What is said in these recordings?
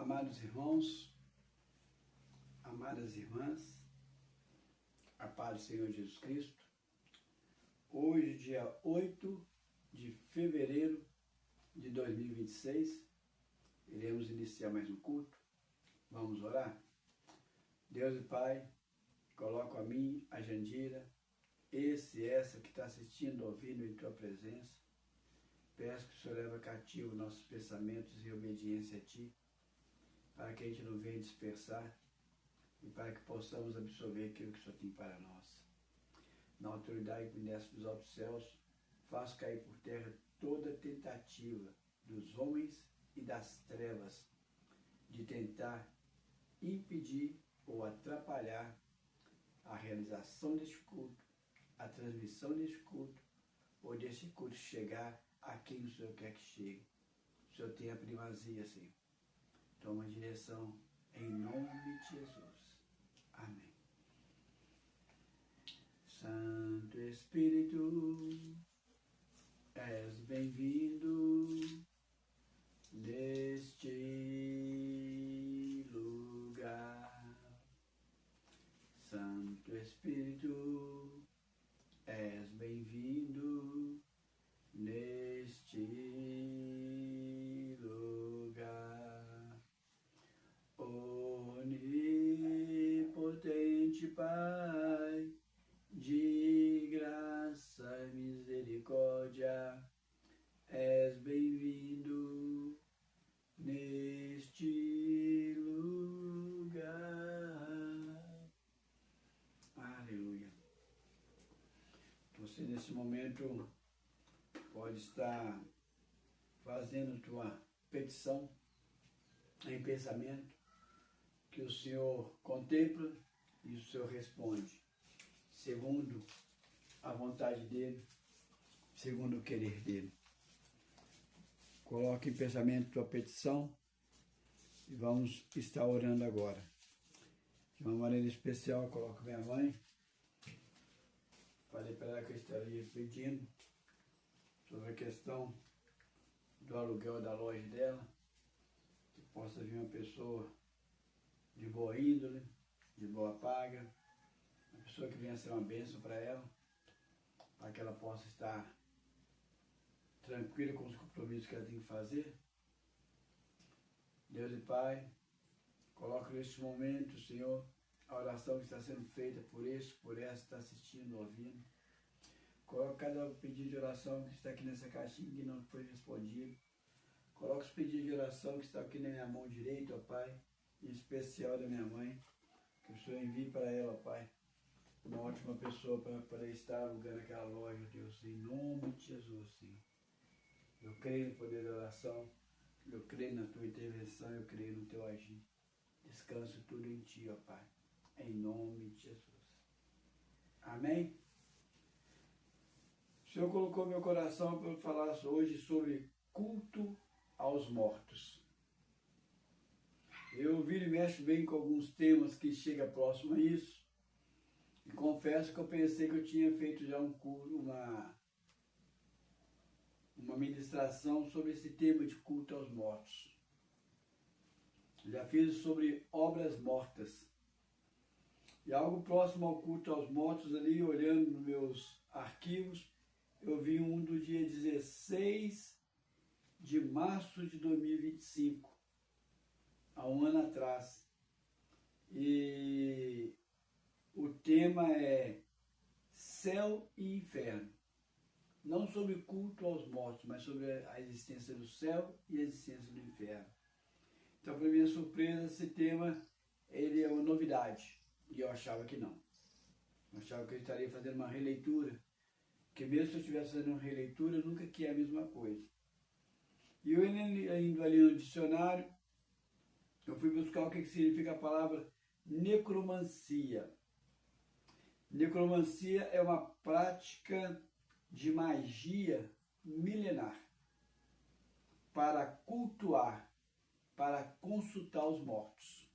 Amados irmãos, amadas irmãs, a paz do Senhor Jesus Cristo, hoje, dia 8 de fevereiro de 2026, iremos iniciar mais um culto. Vamos orar? Deus e Pai, coloco a mim, a Jandira, esse e essa que está assistindo, ouvindo em Tua presença. Peço que o Senhor leve cativo nossos pensamentos em obediência a Ti, para que a gente não venha dispersar e para que possamos absorver aquilo que o Senhor tem para nós. Na autoridade que me desse dos altos céus, faço cair por terra toda tentativa dos homens e das trevas de tentar impedir ou atrapalhar a realização deste culto, a transmissão deste culto, ou deste culto chegar a quem o Senhor quer que chegue. O Senhor tem a primazia, Senhor. Toma direção em nome de Jesus. Amém. Santo Espírito, és bem-vindo neste lugar. Santo Espírito, és bem-vindo neste lugar. Onipotente Pai, de graça e misericórdia, és bem-vindo neste lugar. Aleluia. Você nesse momento pode estar fazendo tua petição em pensamento, que o Senhor contempla e o Senhor responde, segundo a vontade dEle, segundo o querer dEle. Coloque em pensamento tua petição e vamos estar orando agora. De uma maneira especial, coloco minha mãe. Falei para ela que eu estaria pedindo sobre a questão do aluguel da loja dela, que possa vir uma pessoa de boa índole, de boa paga, uma pessoa que venha ser uma bênção para ela, para que ela possa estar tranquila com os compromissos que ela tem que fazer. Deus e Pai, coloco neste momento, Senhor, a oração que está sendo feita por este, por essa que está assistindo, ouvindo. Coloco cada pedido de oração que está aqui nessa caixinha que não foi respondido. Coloco os pedidos de oração que estão aqui na minha mão direita, ó Pai, em especial da minha mãe, que o Senhor envie para ela, ó Pai, uma ótima pessoa para estar alugando aquela loja, Deus, em nome de Jesus, Senhor. Eu creio no poder da oração, eu creio na Tua intervenção, eu creio no Teu agir. Descanso tudo em Ti, ó Pai, em nome de Jesus. Amém? O Senhor colocou meu coração para eu falar hoje sobre culto aos mortos. Eu viro e mexo bem com alguns temas que chegam próximo a isso. E confesso que eu pensei que eu tinha feito já um culto, uma ministração sobre esse tema de culto aos mortos. Já fiz sobre obras mortas. E algo próximo ao culto aos mortos ali, olhando nos meus arquivos, eu vi um do dia 16 de março de 2025, há um ano atrás. E o tema é céu e inferno. Não sobre culto aos mortos, mas sobre a existência do céu e a existência do inferno. Então, para minha surpresa, esse tema ele é uma novidade. E eu achava que não. Eu achava que eu estaria fazendo uma releitura, que mesmo se eu estivesse fazendo uma releitura, nunca que é a mesma coisa. E eu indo ali no dicionário, eu fui buscar o que significa a palavra necromancia. Necromancia é uma prática de magia milenar para cultuar, para consultar os mortos.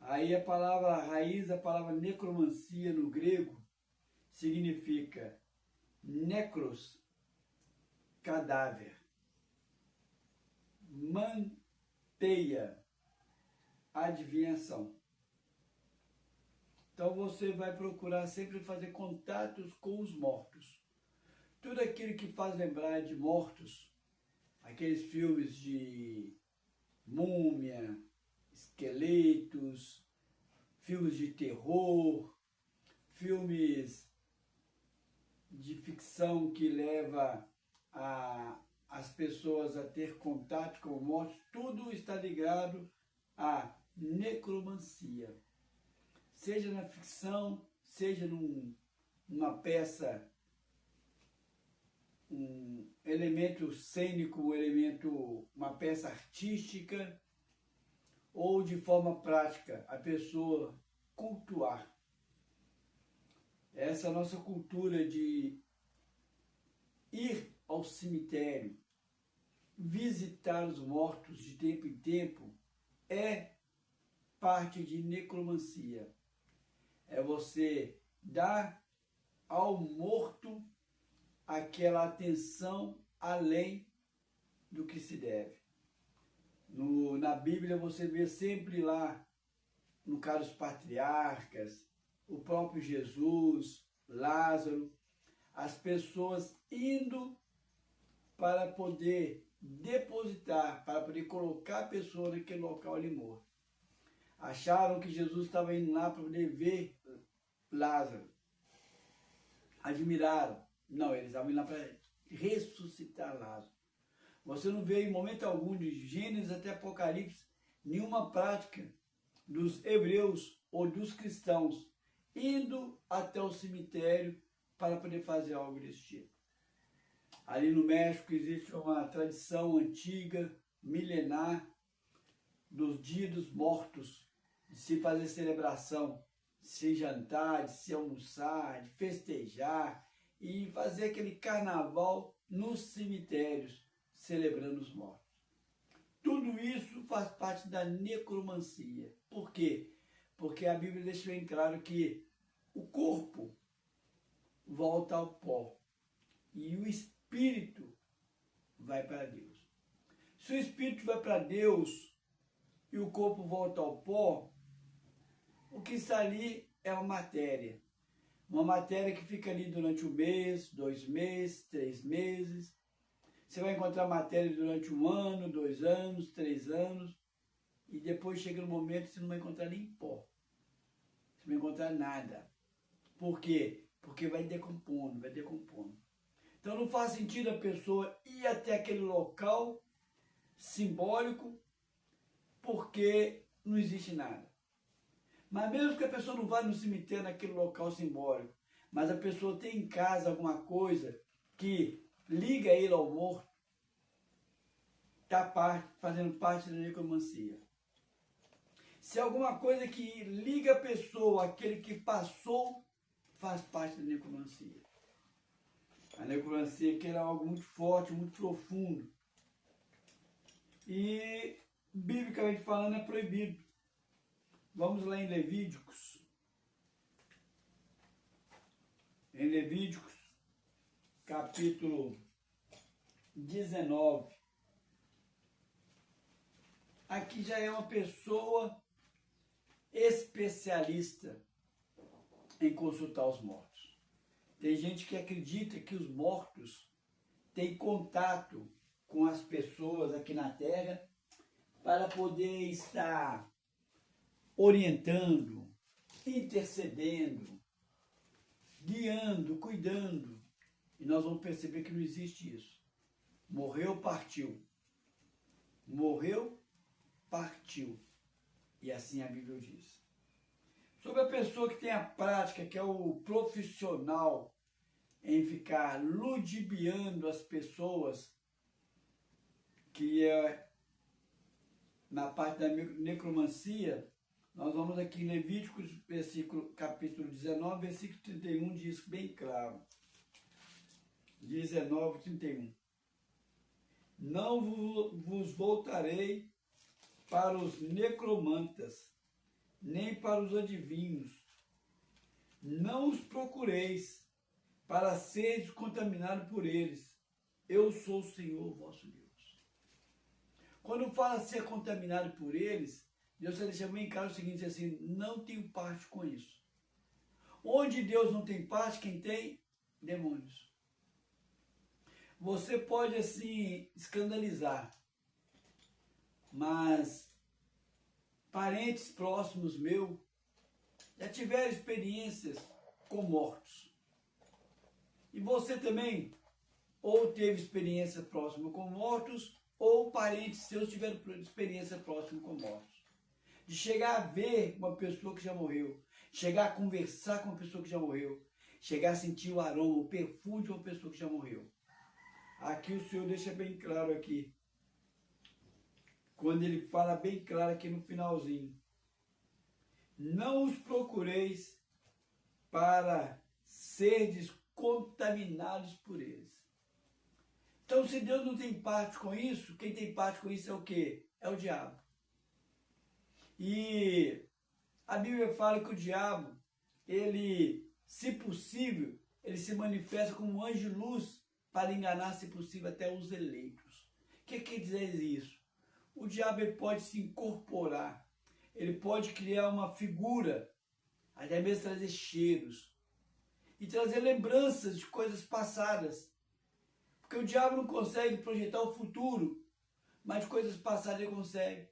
Aí a palavra raiz, a palavra necromancia no grego, significa necros, cadáver, prateia adivinhação. Então você vai procurar sempre fazer contatos com os mortos. Tudo aquilo que faz lembrar de mortos, aqueles filmes de múmia, esqueletos, filmes de terror, filmes de ficção que leva as pessoas a ter contato com mortos, tudo está ligado à necromancia. Seja na ficção, seja numa peça, um elemento cênico, uma peça artística, ou de forma prática, a pessoa cultuar. Essa nossa cultura de ir ao cemitério, visitar os mortos de tempo em tempo, é parte de necromancia. É você dar ao morto aquela atenção além do que se deve. Na Bíblia você vê sempre lá, no caso dos patriarcas, o próprio Jesus, Lázaro, as pessoas indo para poder depositar, para poder colocar a pessoa naquele local ali morto. Acharam que Jesus estava indo lá para poder ver Lázaro. Admiraram. Não, eles estavam indo lá para ressuscitar Lázaro. Você não vê em momento algum, de Gênesis até Apocalipse, nenhuma prática dos hebreus ou dos cristãos indo até o cemitério para poder fazer algo desse tipo. Ali no México existe uma tradição antiga, milenar, dos dias dos mortos, de se fazer celebração, de se jantar, de se almoçar, de festejar e fazer aquele carnaval nos cemitérios, celebrando os mortos. Tudo isso faz parte da necromancia. Por quê? Porque a Bíblia deixa bem claro que o corpo volta ao pó e o espírito vai para Deus. Se o espírito vai para Deus e o corpo volta ao pó, o que está ali é uma matéria. Uma matéria que fica ali durante 1 mês, 2 meses, 3 meses. Você vai encontrar matéria durante 1 ano, 2 anos, 3 anos. E depois chega no momento que você não vai encontrar nem pó. Você não vai encontrar nada. Por quê? Porque vai decompondo, vai decompondo. Então não faz sentido a pessoa ir até aquele local simbólico, porque não existe nada. Mas mesmo que a pessoa não vá no cemitério, naquele local simbólico, mas a pessoa tem em casa alguma coisa que liga ele ao morto, está fazendo parte da necromancia. Se alguma coisa que liga a pessoa, aquele que passou, faz parte da necromancia. A necromancia que é algo muito forte, muito profundo. E, biblicamente falando, é proibido. Vamos lá em Levíticos. Em Levíticos, capítulo 19. Aqui já é uma pessoa especialista em consultar os mortos. Tem gente que acredita que os mortos têm contato com as pessoas aqui na Terra para poder estar orientando, intercedendo, guiando, cuidando. E nós vamos perceber que não existe isso. Morreu, partiu. Morreu, partiu. E assim a Bíblia diz. Sobre a pessoa que tem a prática, que é o profissional em ficar ludibriando as pessoas, que é na parte da necromancia, nós vamos aqui em Levíticos, capítulo 19, versículo 31, diz bem claro. 19, 31. Não vos voltarei para os necromantas, nem para os adivinhos. Não os procureis, para seres contaminados por eles. Eu sou o Senhor vosso Deus. Quando fala ser contaminado por eles, Deus está deixando bem claro o seguinte, assim, não tenho parte com isso. Onde Deus não tem parte, quem tem? Demônios. Você pode, assim, escandalizar, mas parentes próximos meus já tiveram experiências com mortos. E você também, ou teve experiência próxima com mortos, ou parentes seus tiveram experiência próxima com mortos. De chegar a ver uma pessoa que já morreu, chegar a conversar com uma pessoa que já morreu, chegar a sentir o aroma, o perfume de uma pessoa que já morreu. Aqui o Senhor deixa bem claro aqui, quando ele fala bem claro aqui no finalzinho. Não os procureis para serdes contaminados por eles. Então, se Deus não tem parte com isso, quem tem parte com isso é o quê? É o diabo. E a Bíblia fala que o diabo, ele, se possível, ele se manifesta como um anjo de luz para enganar, se possível, até os eleitos. O que quer dizer isso? O diabo ele pode se incorporar, ele pode criar uma figura, até mesmo trazer cheiros, e trazer lembranças de coisas passadas. Porque o diabo não consegue projetar o futuro, mas coisas passadas ele consegue.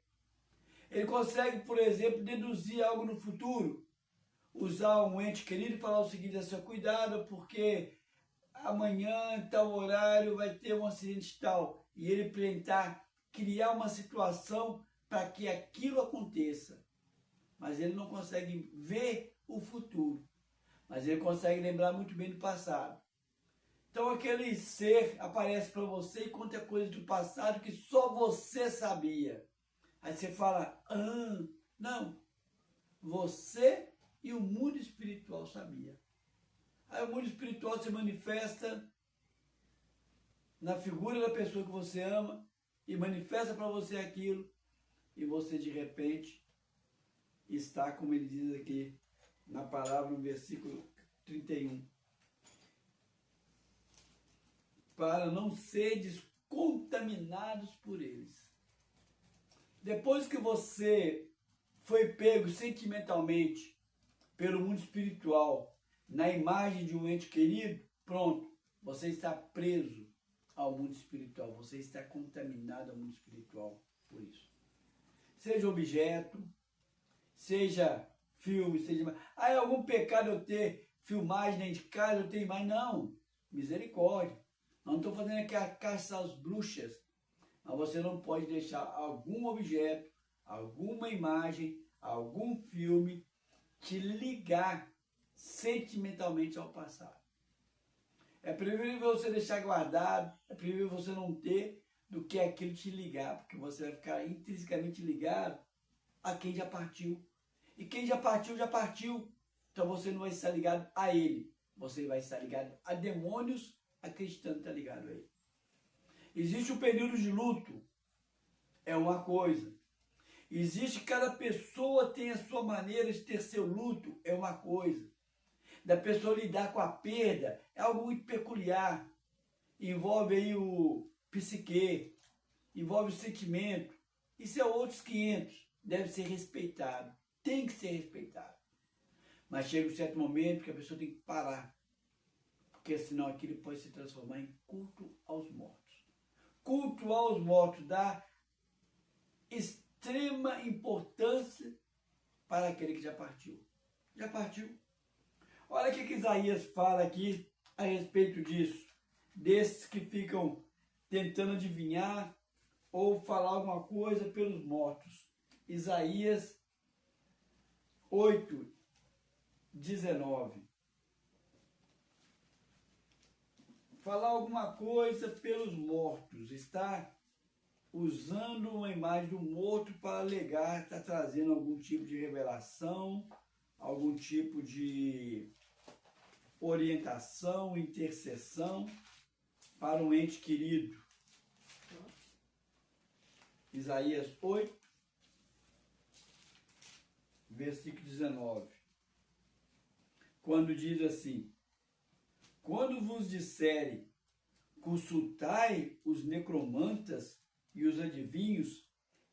Ele consegue, por exemplo, deduzir algo no futuro, usar um ente querido e falar o seguinte, assim, cuidado, porque amanhã, em tal horário, vai ter um acidente tal. E ele tentar criar uma situação para que aquilo aconteça. Mas ele não consegue ver o futuro. Mas ele consegue lembrar muito bem do passado. Então aquele ser aparece para você e conta coisas do passado que só você sabia. Aí você fala, não, você e o mundo espiritual sabia. Aí o mundo espiritual se manifesta na figura da pessoa que você ama e manifesta para você aquilo e você de repente está, como ele diz aqui na palavra, no versículo 31. Para não seres contaminados por eles. Depois que você foi pego sentimentalmente pelo mundo espiritual, na imagem de um ente querido, pronto, você está preso ao mundo espiritual, você está contaminado ao mundo espiritual por isso. Seja objeto, seja filme, seja... é algum pecado eu ter filmagem dentro de casa, eu ter imagem? Não, misericórdia. Não estou fazendo aqui a caça às bruxas, mas você não pode deixar algum objeto, alguma imagem, algum filme te ligar sentimentalmente ao passado. É preferível você deixar guardado, é preferível você não ter, do que aquilo te ligar, porque você vai ficar intrinsecamente ligado a quem já partiu. E quem já partiu, já partiu. Então você não vai estar ligado a ele, você vai estar ligado a demônios, acreditando que está ligado a ele. Existe o período de luto, é uma coisa. Existe, cada pessoa tem a sua maneira de ter seu luto, é uma coisa. Da pessoa lidar com a perda, é algo muito peculiar. Envolve aí o psique, envolve o sentimento. Isso é outros 500, deve ser respeitado, tem que ser respeitado. Mas chega um certo momento que a pessoa tem que parar, porque senão aquilo pode se transformar em culto aos mortos. Culto aos mortos dá extrema importância para aquele que já partiu. Já partiu. Olha o que Isaías fala aqui a respeito disso. Desses que ficam tentando adivinhar ou falar alguma coisa pelos mortos. Isaías 8, 19. Falar alguma coisa pelos mortos. Está usando uma imagem do morto para alegar, está trazendo algum tipo de revelação, algum tipo de orientação, intercessão para um ente querido. Isaías 8, versículo 19. Quando diz assim: quando vos disserem, consultai os necromantas e os adivinhos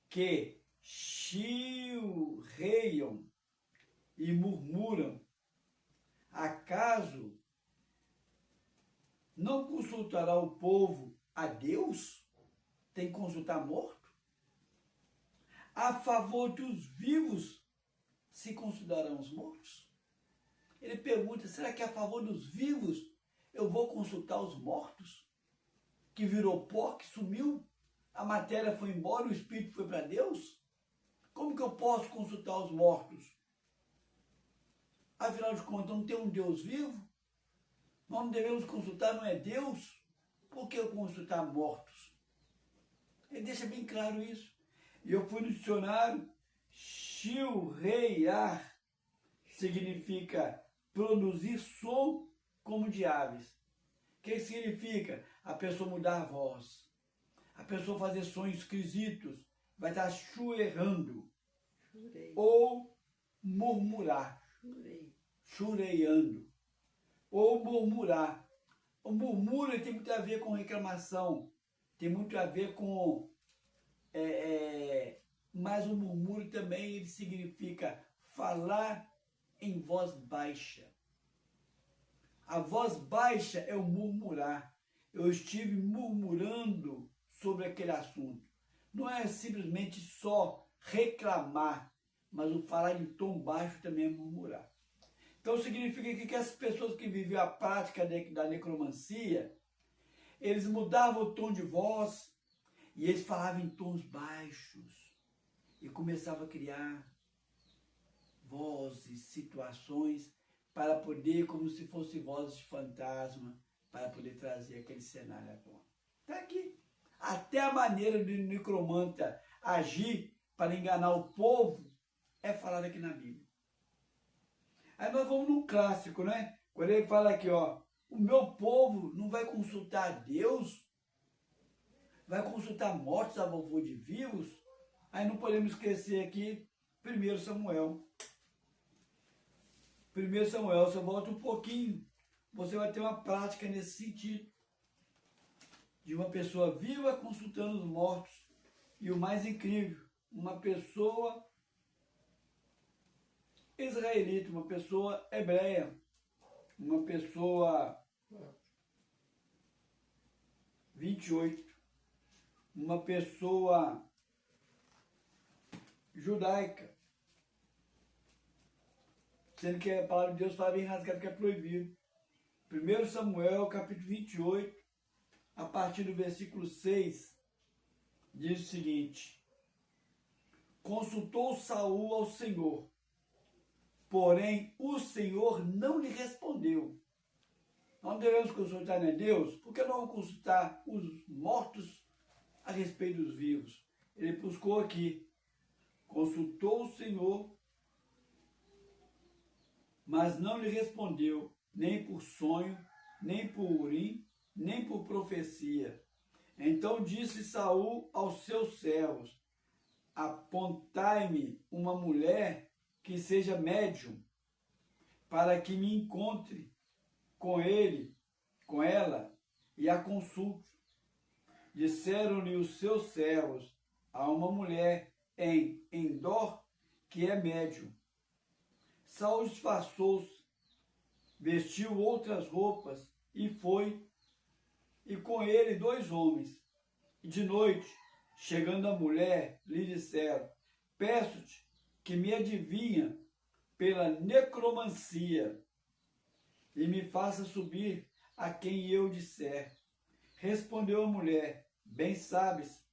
que chilreiam e murmuram, acaso não consultará o povo a Deus? Tem que consultar morto? A favor dos vivos se considerarão os mortos? Ele pergunta, será que a favor dos vivos eu vou consultar os mortos? Que virou pó, que sumiu? A matéria foi embora, o espírito foi para Deus? Como que eu posso consultar os mortos? Afinal de contas, não tem um Deus vivo? Nós não devemos consultar, não é Deus? Por que eu consultar mortos? Ele deixa bem claro isso. E eu fui no dicionário, chilreiar significa produzir som como de aves. O que significa? A pessoa mudar a voz. A pessoa fazer sons esquisitos. Vai estar churrando. Ou murmurar. Chureiando. Ou murmurar. O murmúrio tem muito a ver com reclamação. Tem muito a ver com... mas o murmúrio também ele significa falar em voz baixa. A voz baixa é o murmurar. Eu estive murmurando sobre aquele assunto. Não é simplesmente só reclamar, mas o falar em tom baixo também é murmurar. Então significa que as pessoas que viviam a prática da necromancia, eles mudavam o tom de voz e eles falavam em tons baixos e começavam a criar vozes, situações para poder, como se fossem vozes de fantasma, para poder trazer aquele cenário à tona. Está aqui. Até a maneira do necromanta agir para enganar o povo é falado aqui na Bíblia. Aí nós vamos num clássico, né? Quando ele fala aqui, ó, o meu povo não vai consultar Deus, vai consultar mortos a favor de vivos. Aí não podemos esquecer aqui 1 Samuel. 1 Samuel, você volta um pouquinho, você vai ter uma prática nesse sentido. De uma pessoa viva consultando os mortos. E o mais incrível, uma pessoa israelita, uma pessoa hebreia, uma pessoa 28, uma pessoa judaica, sendo que a palavra de Deus fala bem rasgado que é proibido. 1 Samuel, capítulo 28, a partir do versículo 6, diz o seguinte: consultou Saul ao Senhor, porém o Senhor não lhe respondeu. Não devemos consultar a Deus, por que não consultar os mortos a respeito dos vivos? Ele buscou aqui, consultou o Senhor, mas não lhe respondeu, nem por sonho, nem por urim, nem por profecia. Então disse Saul aos seus servos: apontai-me uma mulher que seja médium, para que me encontre com ele, com ela, e a consulte. Disseram-lhe os seus servos: há uma mulher em Endor que é médium. Saul disfarçou-se, vestiu outras roupas e foi, e com ele 2 homens. E de noite, chegando a mulher, lhe disseram: peço-te que me adivinha pela necromancia e me faça subir a quem eu disser. Respondeu a mulher: bem sabes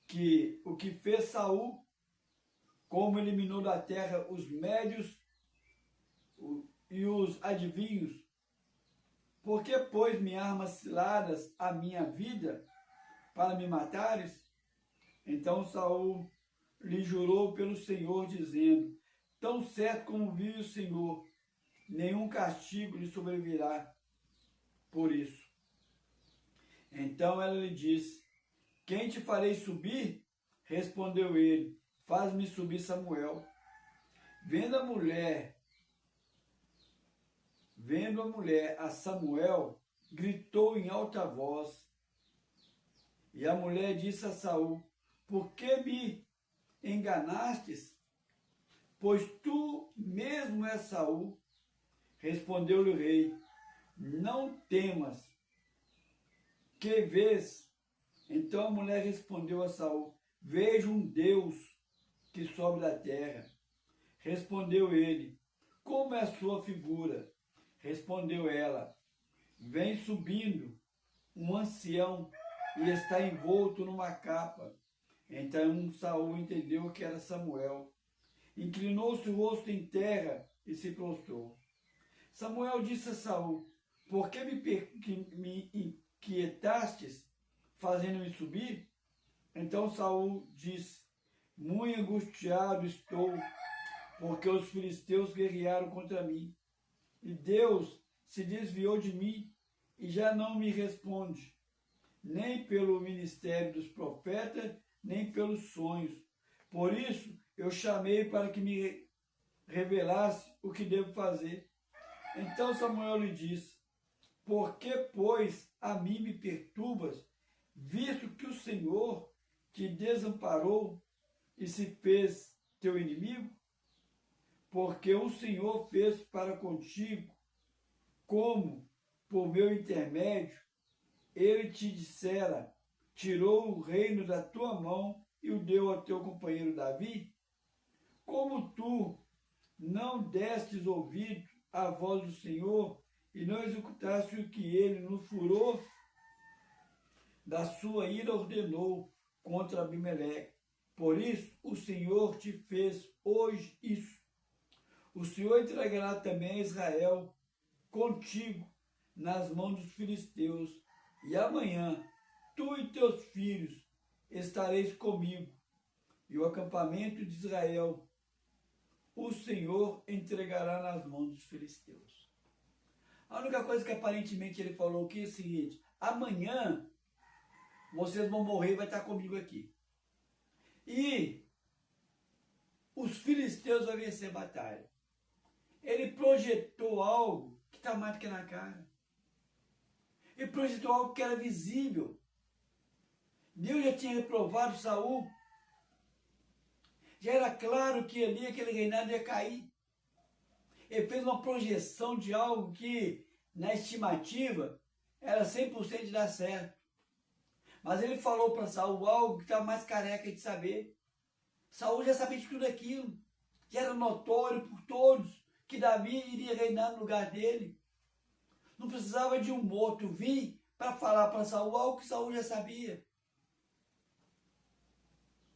que o que fez Saul, como eliminou da terra os médios e os adivinhos, por que, pois, me armas ciladas a minha vida para me matares? Então Saul lhe jurou pelo Senhor, dizendo: tão certo como vive o Senhor, nenhum castigo lhe sobrevirá por isso. Então ela lhe disse: quem te farei subir? Respondeu ele: faz-me subir Samuel. Vendo a mulher a Samuel, gritou em alta voz E a mulher disse a Saul: por que me enganastes? Pois tu mesmo és Saul. Respondeu-lhe o rei: não temas, que vês? Então a mulher respondeu a Saul: vejo um Deus que sobe da terra. Respondeu ele: como é a sua figura? Respondeu ela: vem subindo um ancião e está envolto numa capa. Então Saul entendeu que era Samuel. Inclinou-se o rosto em terra e se prostrou. Samuel disse a Saul: por que me inquietastes, fazendo-me subir? Então Saul disse: muito angustiado estou, porque os filisteus guerrearam contra mim. E Deus se desviou de mim e já não me responde, nem pelo ministério dos profetas, nem pelos sonhos. Por isso eu chamei para que me revelasse o que devo fazer. Então Samuel lhe disse: por que, pois, a mim me perturbas, visto que o Senhor te desamparou e se fez teu inimigo? Porque o Senhor fez para contigo, como, por meu intermédio, ele te dissera: tirou o reino da tua mão e o deu ao teu companheiro Davi? Como tu não destes ouvido à voz do Senhor e não executaste o que ele, no furor da sua ira, ordenou contra Abimeleque. Por isso o Senhor te fez hoje isso. O Senhor entregará também Israel contigo nas mãos dos filisteus, e amanhã tu e teus filhos estareis comigo, e o acampamento de Israel o Senhor entregará nas mãos dos filisteus. A única coisa que aparentemente ele falou aqui é o seguinte: amanhã vocês vão morrer e vai estar comigo aqui. E os filisteus vão vencer a batalha. Ele projetou algo que está mais do que na cara. Ele projetou algo que era visível. Deus já tinha reprovado Saul. Já era claro que ali aquele reinado ia cair. Ele fez uma projeção de algo que, na estimativa, era 100% de dar certo. Mas ele falou para Saul algo que estava mais careca de saber. Saul já sabia de tudo aquilo. Já era notório por todos que Davi iria reinar no lugar dele. Não precisava de um morto vir para falar para Saul algo que Saul já sabia.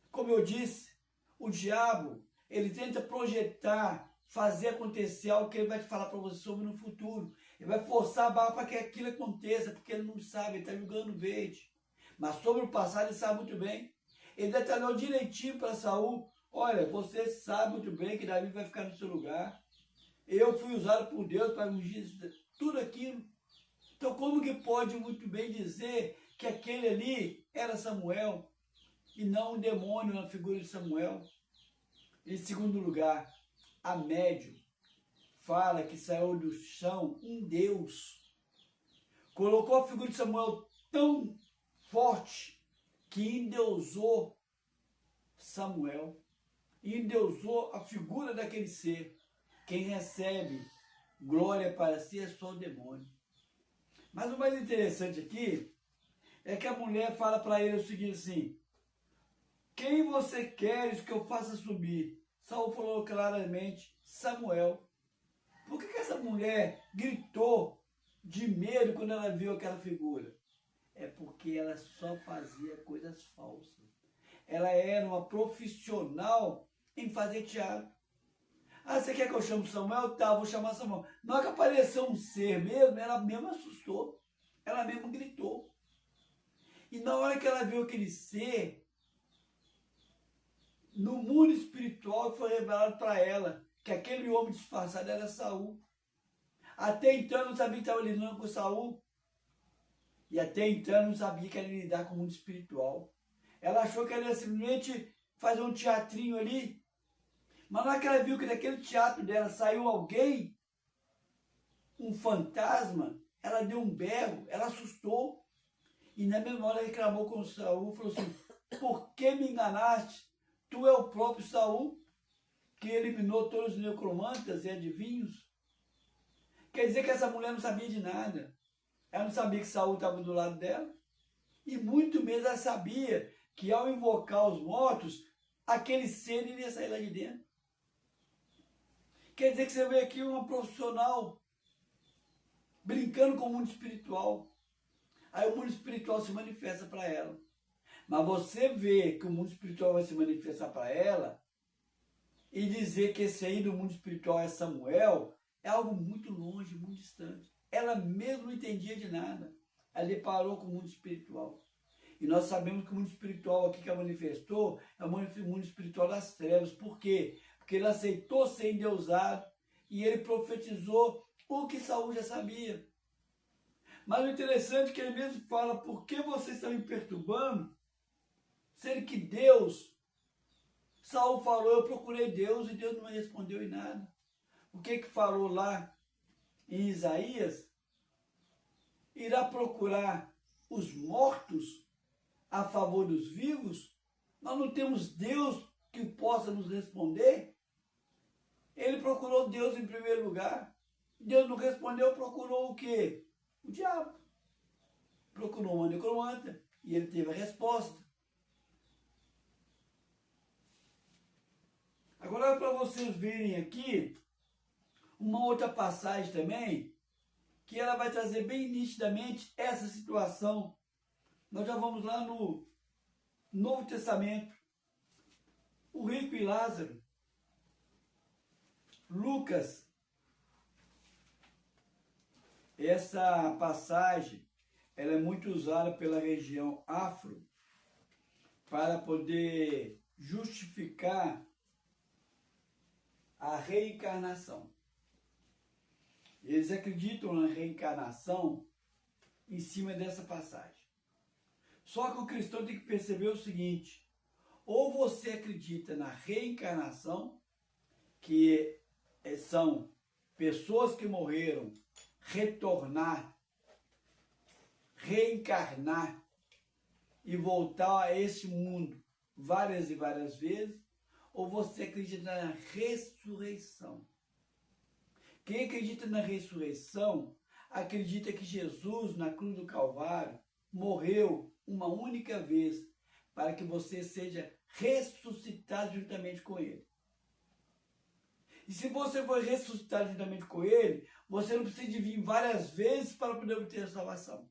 Como eu disse, o diabo, ele tenta projetar, fazer acontecer algo que ele vai te falar para você sobre no futuro. Ele vai forçar a barra para que aquilo aconteça, porque ele não sabe, ele está jogando verde. Mas sobre o passado ele sabe muito bem. Ele detalhou direitinho para Saul: olha, você sabe muito bem que Davi vai ficar no seu lugar. Eu fui usado por Deus para ungir tudo aquilo. Então como que pode muito bem dizer que aquele ali era Samuel e não um demônio na figura de Samuel? Em segundo lugar, a médium fala que saiu do chão um Deus. Colocou a figura de Samuel tão forte que endeusou Samuel, endeusou a figura daquele ser. Quem recebe glória para si é só o demônio. Mas o mais interessante aqui é que a mulher fala para ele o seguinte assim: quem você queres que eu faça subir? Saul falou claramente: Samuel. Por que essa mulher gritou de medo quando ela viu aquela figura? É porque ela só fazia coisas falsas. Ela era uma profissional em fazer teatro. Ah, você quer que eu chame Samuel? Tá, vou chamar Samuel. Na hora que apareceu um ser mesmo, ela mesmo assustou. Ela mesmo gritou. E na hora que ela viu aquele ser, no mundo espiritual foi revelado para ela que aquele homem disfarçado era Saul. Até então ela não sabia que estava lidando com Saul. E até então ela não sabia que ela ia lidar com o mundo espiritual. Ela achou que ela ia simplesmente fazer um teatrinho ali. Mas na hora que ela viu que daquele teatro dela saiu alguém, um fantasma, ela deu um berro, ela assustou. E na mesma hora reclamou com Saul, falou assim, por que me enganaste? Tu é o próprio Saul, que eliminou todos os necromantas e adivinhos. Quer dizer que essa mulher não sabia de nada. Ela não sabia que Saul estava do lado dela. E muito menos ela sabia que ao invocar os mortos, aquele ser iria sair lá de dentro. Quer dizer que você vê aqui uma profissional brincando com o mundo espiritual. Aí o mundo espiritual se manifesta para ela. Mas você vê que o mundo espiritual vai se manifestar para ela e dizer que esse aí do mundo espiritual é Samuel, é algo muito longe, muito distante. Ela mesmo não entendia de nada. Ela deparou com o mundo espiritual. E nós sabemos que o mundo espiritual aqui que ela manifestou é o mundo espiritual das trevas. Por quê? Porque ele aceitou ser endeusado e ele profetizou o que Saul já sabia. Mas o interessante é que ele mesmo fala, por que vocês estão me perturbando? Sendo que Deus, Saul falou, eu procurei Deus e Deus não me respondeu em nada. O que falou lá em Isaías? Irá procurar os mortos a favor dos vivos? Nós não temos Deus que possa nos responder? Ele procurou Deus em primeiro lugar. Deus não respondeu, procurou o quê? O diabo. Procurou uma necromanta e ele teve a resposta. Agora, para vocês verem aqui, uma outra passagem também, que ela vai trazer bem nitidamente essa situação. Nós já vamos lá no Novo Testamento. O rico e Lázaro. Lucas. Essa passagem, ela é muito usada pela região afro para poder justificar a reencarnação. Eles acreditam na reencarnação em cima dessa passagem. Só que o cristão tem que perceber o seguinte, ou você acredita na reencarnação, que são pessoas que morreram, retornar, reencarnar e voltar a este mundo várias e várias vezes, ou você acredita na ressurreição. Quem acredita na ressurreição, acredita que Jesus, na cruz do Calvário, morreu uma única vez para que você seja ressuscitado juntamente com Ele. E se você for ressuscitado juntamente com Ele, você não precisa de vir várias vezes para poder obter a salvação.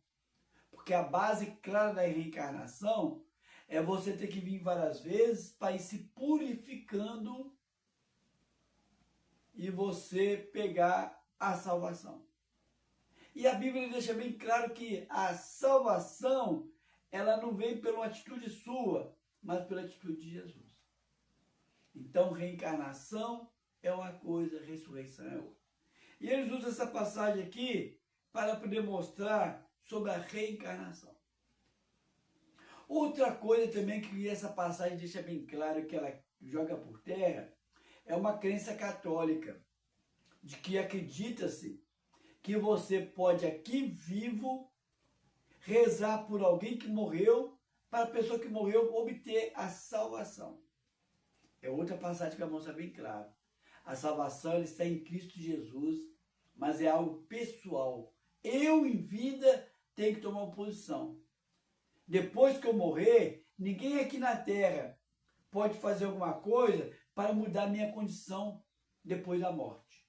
Porque a base clara da reencarnação é você ter que vir várias vezes para ir se purificando e você pegar a salvação. E a Bíblia deixa bem claro que a salvação, ela não vem pela atitude sua, mas pela atitude de Jesus. Então, reencarnação é uma coisa, ressurreição é outra. E eles usam essa passagem aqui para poder mostrar sobre a reencarnação. Outra coisa também que essa passagem deixa bem claro que ela joga por terra é uma crença católica, de que acredita-se que você pode aqui vivo rezar por alguém que morreu, para a pessoa que morreu obter a salvação. É outra passagem que vai mostrar bem claro. A salvação ela está em Cristo Jesus, mas é algo pessoal. Eu, em vida, tenho que tomar uma posição. Depois que eu morrer, ninguém aqui na terra pode fazer alguma coisa para mudar a minha condição depois da morte.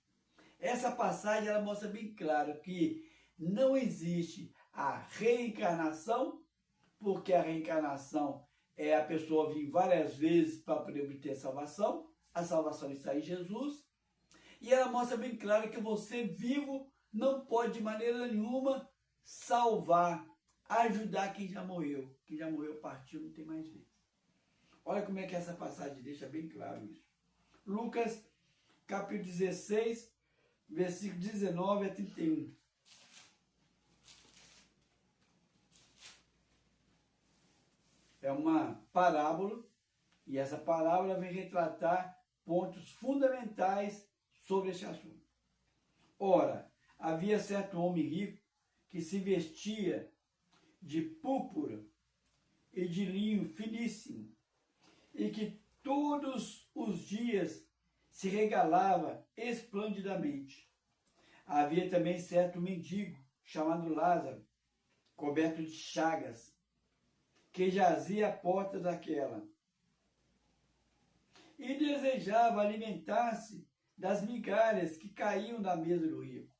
Essa passagem ela mostra bem claro que não existe a reencarnação, porque a reencarnação é a pessoa vir várias vezes para poder obter salvação. A salvação está em Jesus. E ela mostra bem claro que você vivo não pode de maneira nenhuma salvar, ajudar quem já morreu. Quem já morreu partiu, não tem mais vez. Olha como é que essa passagem deixa bem claro isso. Lucas, capítulo 16, versículo 19 a 31. É uma parábola, e essa parábola vem retratar pontos fundamentais sobre este assunto. Ora, havia certo homem rico que se vestia de púrpura e de linho finíssimo, e que todos os dias se regalava esplendidamente. Havia também certo mendigo, chamado Lázaro, coberto de chagas, que jazia à porta daquela, e desejava alimentar-se das migalhas que caíam da mesa do rico.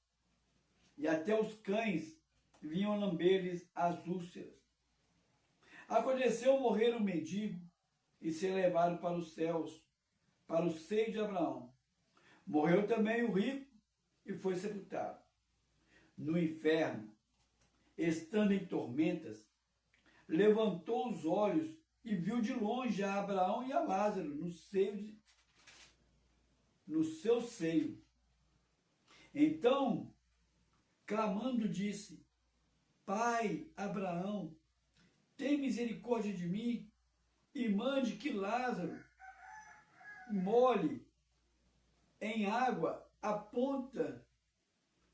E até os cães vinham lamber-lhes as úlceras. Aconteceu morrer o mendigo e ser levado para os céus, para o seio de Abraão. Morreu também o rico e foi sepultado. No inferno, estando em tormentas, levantou os olhos e viu de longe a Abraão e a Lázaro no seu seio. Então, clamando, disse: Pai Abraão, tem misericórdia de mim e mande que Lázaro molhe em água a ponta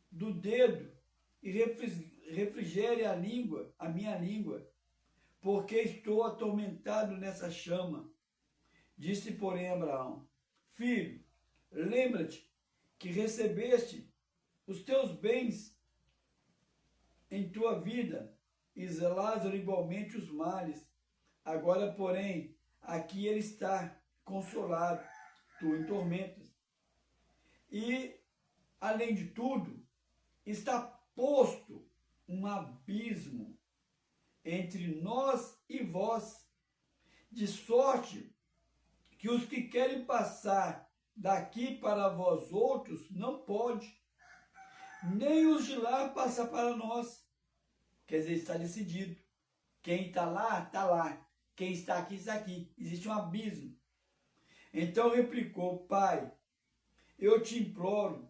do dedo e refrigere a minha língua, porque estou atormentado nessa chama. Disse, porém, Abraão: Filho, lembra-te que recebeste os teus bens em tua vida, e Lázaro igualmente os males. Agora, porém, aqui ele está consolado, tu em tormentas. E, além de tudo, está posto um abismo entre nós e vós, de sorte que os que querem passar daqui para vós outros não pode, nem os de lá passar para nós. Quer dizer, está decidido. Quem está lá, está lá. Quem está aqui, está aqui. Existe um abismo. Então replicou: Pai, eu te imploro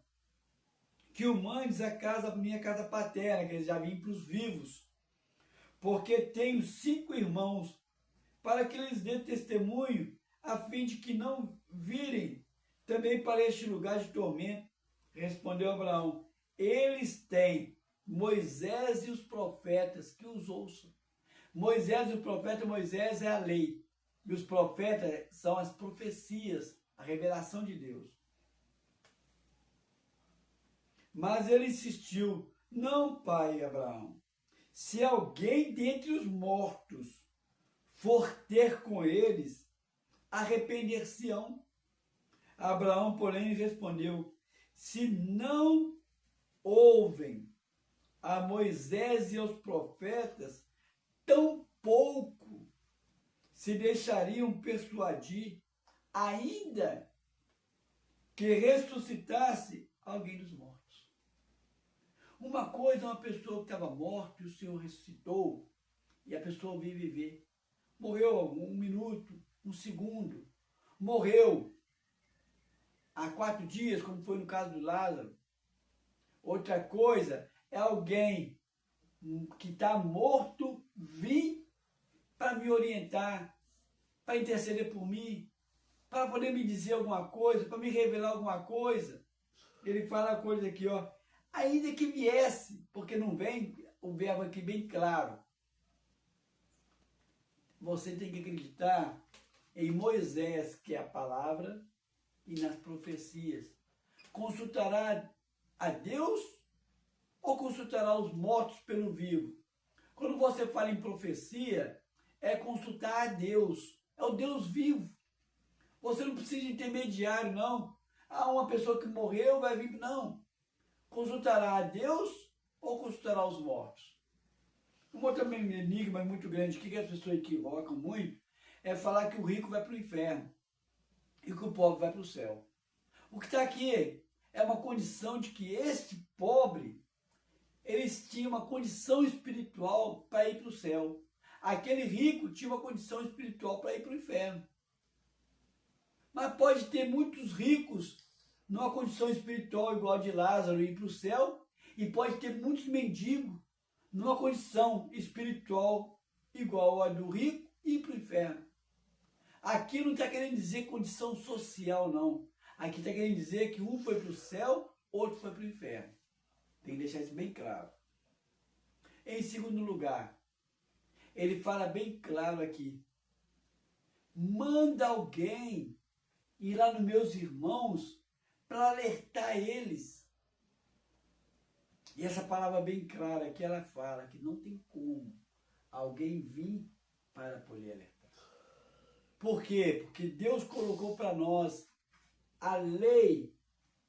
que o mandes a minha casa paterna, que eles já vêm para os vivos, porque tenho 5 irmãos, para que lhes dê testemunho, a fim de que não virem também para este lugar de tormento. Respondeu Abraão: eles têm Moisés e os profetas, que os ouçam. Moisés e o profeta, Moisés é a lei, e os profetas são as profecias, a revelação de Deus. Mas ele insistiu: não, pai Abraão, se alguém dentre os mortos for ter com eles, arrepender-se-ão. Abraão, porém, respondeu: se não ouvem a Moisés e aos profetas, tampouco se deixariam persuadir, ainda que ressuscitasse alguém dos mortos. Uma coisa é uma pessoa que estava morta e o Senhor ressuscitou, e a pessoa veio viver. Morreu 1 minuto, 1 segundo. Morreu há 4 dias, como foi no caso do Lázaro. Outra coisa é alguém que está morto vir para me orientar, para interceder por mim, para poder me dizer alguma coisa, para me revelar alguma coisa. Ele fala a coisa aqui, ó: ainda que viesse, porque não vem o verbo aqui bem claro. Você tem que acreditar em Moisés, que é a palavra, e nas profecias. Consultará a Deus ou consultará os mortos pelo vivo? Quando você fala em profecia, é consultar a Deus. É o Deus vivo. Você não precisa de intermediário, não. Ah, uma pessoa que morreu vai vir. Não. Consultará a Deus ou consultará os mortos? Um outro enigma muito grande que as pessoas equivocam muito é falar que o rico vai para o inferno e que o pobre vai para o céu. O que está aqui é uma condição de que este pobre, eles tinham uma condição espiritual para ir para o céu. Aquele rico tinha uma condição espiritual para ir para o inferno. Mas pode ter muitos ricos numa condição espiritual igual a de Lázaro e ir para o céu, e pode ter muitos mendigos numa condição espiritual igual a do rico e ir para o inferno. Aqui não está querendo dizer condição social, não. Aqui está querendo dizer que um foi para o céu, outro foi para o inferno. Tem que deixar isso bem claro. Em segundo lugar, ele fala bem claro aqui. Manda alguém ir lá nos meus irmãos para alertar eles. E essa palavra bem clara que ela fala que não tem como alguém vir para poder alertar. Por quê? Porque Deus colocou para nós a lei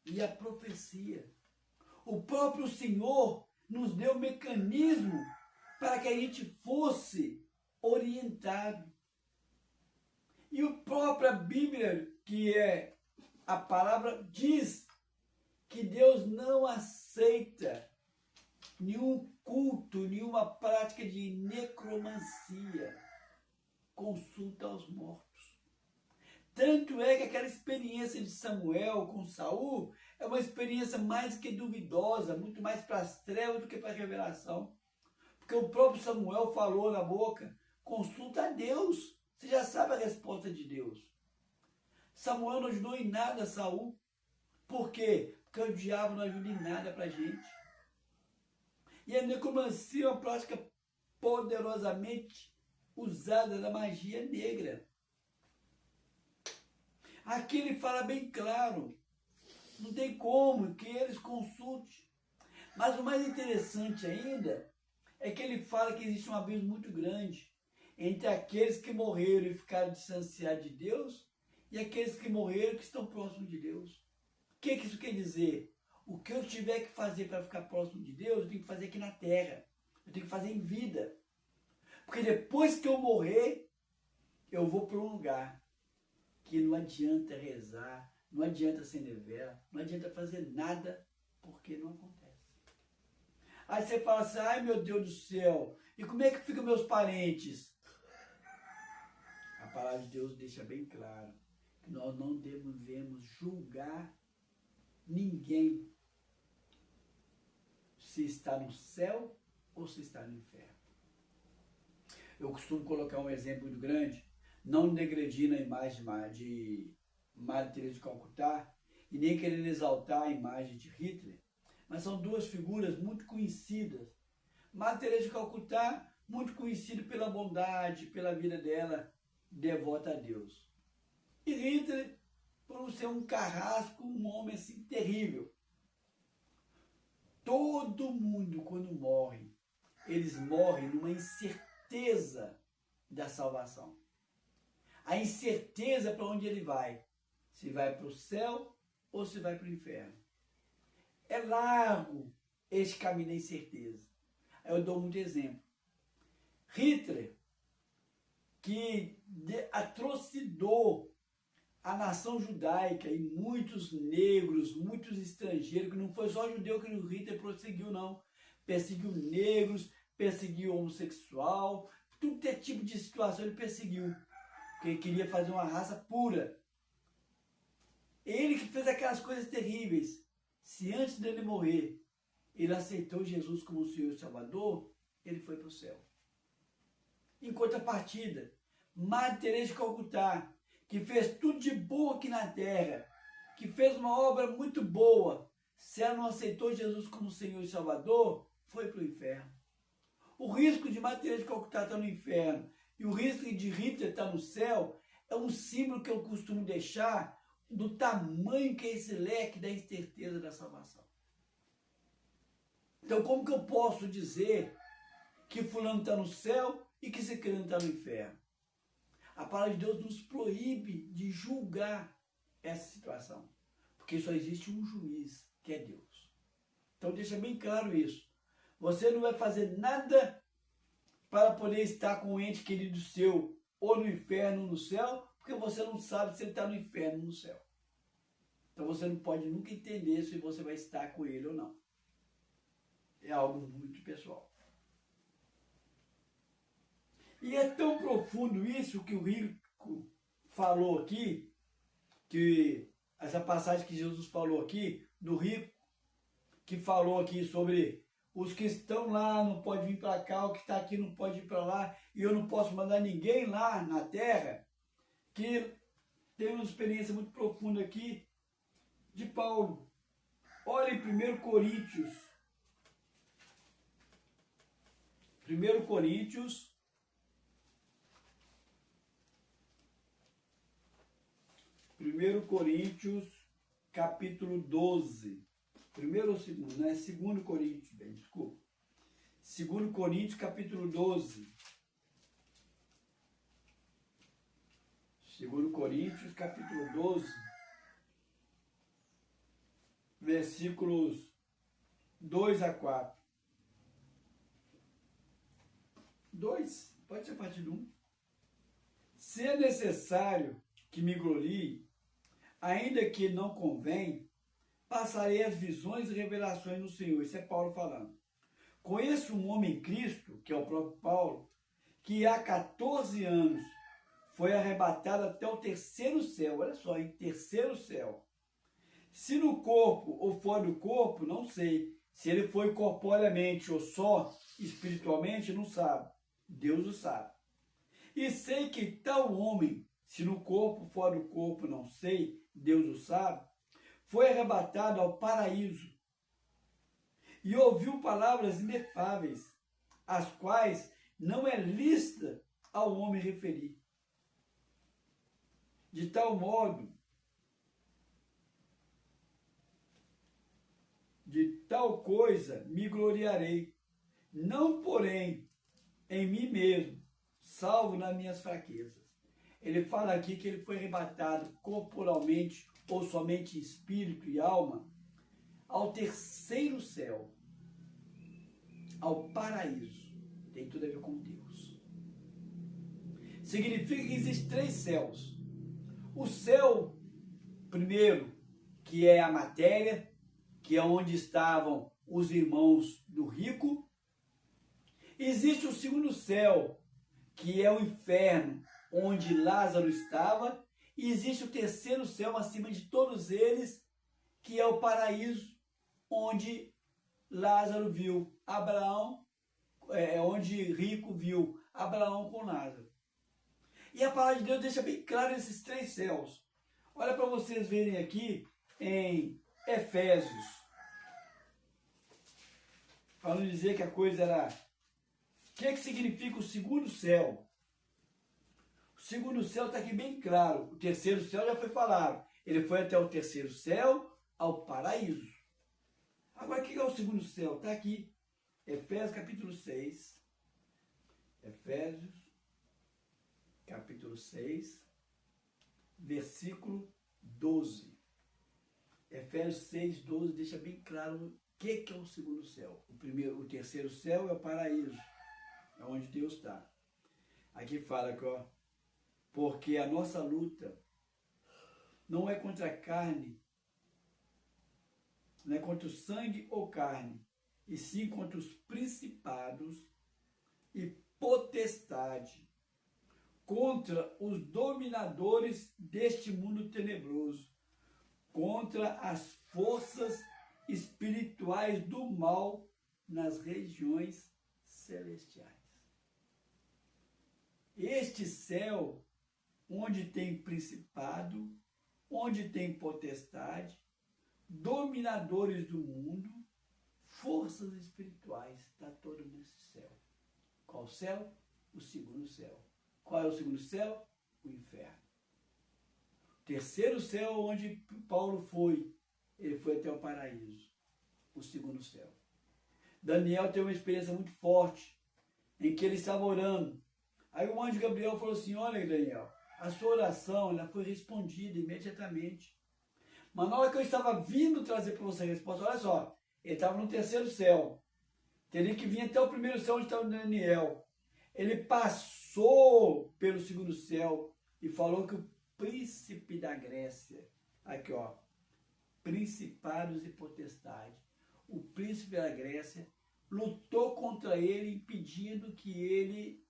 e a profecia. O próprio Senhor nos deu mecanismo para que a gente fosse orientado. E a própria Bíblia, que é a palavra, diz que Deus não aceita nenhum culto, nenhuma prática de necromancia, consulta aos mortos. Tanto é que aquela experiência de Samuel com Saul é uma experiência mais que duvidosa, muito mais para as trevas do que para a revelação. Porque o próprio Samuel falou na boca, consulta a Deus, você já sabe a resposta de Deus. Samuel não ajudou em nada Saul. Por quê? Porque o diabo não ajuda em nada para a gente. E a necromancia é uma prática poderosamente usada da magia negra. Aqui ele fala bem claro, não tem como que eles consultem. Mas o mais interessante ainda é que ele fala que existe um abismo muito grande entre aqueles que morreram e ficaram distanciados de Deus e aqueles que morreram que estão próximos de Deus. O que isso quer dizer? O que eu tiver que fazer para ficar próximo de Deus, eu tenho que fazer aqui na terra. Eu tenho que fazer em vida. Porque depois que eu morrer, eu vou para um lugar que não adianta rezar, não adianta acender vela, não adianta fazer nada, porque não acontece. Aí você fala assim, ai meu Deus do céu, e como é que ficam meus parentes? A palavra de Deus deixa bem claro que nós não devemos julgar ninguém se está no céu ou se está no inferno. Eu costumo colocar um exemplo muito grande, não negredindo a imagem de Madre Teresa de Calcutá e nem querendo exaltar a imagem de Hitler, mas são duas figuras muito conhecidas. Madre Teresa de Calcutá, muito conhecida pela bondade, pela vida dela, devota a Deus. E Hitler, por ser um carrasco, um homem assim terrível. Todo mundo, quando morre, eles morrem numa incerteza da salvação. A incerteza para onde ele vai. Se vai para o céu ou se vai para o inferno. É largo esse caminho da incerteza. Aí eu dou muito exemplo. Hitler, que atrocidou a nação judaica e muitos negros, muitos estrangeiros, que não foi só judeu que o Hitler perseguiu, não. Perseguiu negros, perseguiu homossexual, tudo é tipo de situação ele perseguiu. Porque ele queria fazer uma raça pura. Ele que fez aquelas coisas terríveis. Se antes dele morrer, ele aceitou Jesus como o Senhor e Salvador, ele foi para o céu. Em contrapartida, Madre Teresa de Calcutá, que fez tudo de bom aqui na terra, que fez uma obra muito boa, se ela não aceitou Jesus como Senhor e Salvador, foi para o inferno. O risco de Madre Teresa de Calcutá estar no inferno e o risco de Hitler estar no céu é um símbolo que eu costumo deixar do tamanho que é esse leque da incerteza da salvação. Então, como que eu posso dizer que fulano está no céu e que esse crente está no inferno? A palavra de Deus nos proíbe de julgar essa situação, porque só existe um juiz, que é Deus. Então deixa bem claro isso. Você não vai fazer nada para poder estar com um ente querido seu, ou no inferno ou no céu, porque você não sabe se ele está no inferno ou no céu. Então você não pode nunca entender se você vai estar com ele ou não. É algo muito pessoal. E é tão profundo isso que o Rico falou aqui, que essa passagem que Jesus falou aqui, do rico, que falou aqui sobre os que estão lá não pode vir para cá, o que está aqui não pode ir para lá, e eu não posso mandar ninguém lá na terra, que tem uma experiência muito profunda aqui de Paulo. Olha em 1 Coríntios. 1 Coríntios, 1 Coríntios, capítulo 12. Primeiro ou segundo? Não é 2 Coríntios, bem, desculpa. 2 Coríntios, capítulo 12. 2 Coríntios, capítulo 12, versículos 2 a 4. 2, pode ser a partir do 1. Se é necessário que me glorie, ainda que não convém, passarei as visões e revelações no Senhor. Isso é Paulo falando. Conheço um homem em Cristo, que é o próprio Paulo, que há 14 anos foi arrebatado até o terceiro céu. Olha só, em terceiro céu. Se no corpo ou fora do corpo, não sei. Se ele foi corporeamente ou só espiritualmente, não sabe. Deus o sabe. E sei que tal homem, se no corpo ou fora do corpo, não sei, Deus o sabe, foi arrebatado ao paraíso e ouviu palavras inefáveis, as quais não é lícita ao homem referir. De tal modo, de tal coisa me gloriarei, não porém em mim mesmo, salvo nas minhas fraquezas. Ele fala aqui que ele foi arrebatado corporalmente ou somente em espírito e alma ao terceiro céu, ao paraíso. Tem tudo a ver com Deus. Significa que existem 3 céus. O céu, primeiro, que é a matéria, que é onde estavam os irmãos do rico. Existe o segundo céu, que é o inferno, onde Lázaro estava. E existe o terceiro céu, acima de todos eles, que é o paraíso, onde Lázaro viu Abraão, onde rico viu Abraão com Lázaro. E a palavra de Deus deixa bem claro esses 3 céus. Olha para vocês verem aqui em Efésios. Para não dizer que a coisa era... O que significa o segundo céu? O segundo céu está aqui bem claro. O terceiro céu já foi falado. Ele foi até o terceiro céu, ao paraíso. Agora, o que é o segundo céu? Está aqui. Efésios capítulo 6. Efésios capítulo 6, versículo 12. Efésios 6, 12 deixa bem claro o que é o segundo céu. O terceiro céu é o paraíso, é onde Deus está. Aqui fala que, ó, porque a nossa luta não é contra a carne, não é contra o sangue ou carne, e sim contra os principados e potestade, contra os dominadores deste mundo tenebroso, contra as forças espirituais do mal nas regiões celestiais. Este céu, onde tem principado, onde tem potestade, dominadores do mundo, forças espirituais, está todo nesse céu. Qual céu? O segundo céu. Qual é o segundo céu? O inferno. O terceiro céu, onde Paulo foi, ele foi até o paraíso. O segundo céu. Daniel teve uma experiência muito forte, em que ele estava orando. Aí o anjo Gabriel falou assim: olha, Daniel, a sua oração ela foi respondida imediatamente. Mas na hora que eu estava vindo trazer para você a resposta, olha só, ele estava no terceiro céu. Teria que vir até o primeiro céu onde estava Daniel. Ele passou pelo segundo céu e falou que o príncipe da Grécia, aqui ó, principados e potestades, o príncipe da Grécia lutou contra ele, impedindo que ele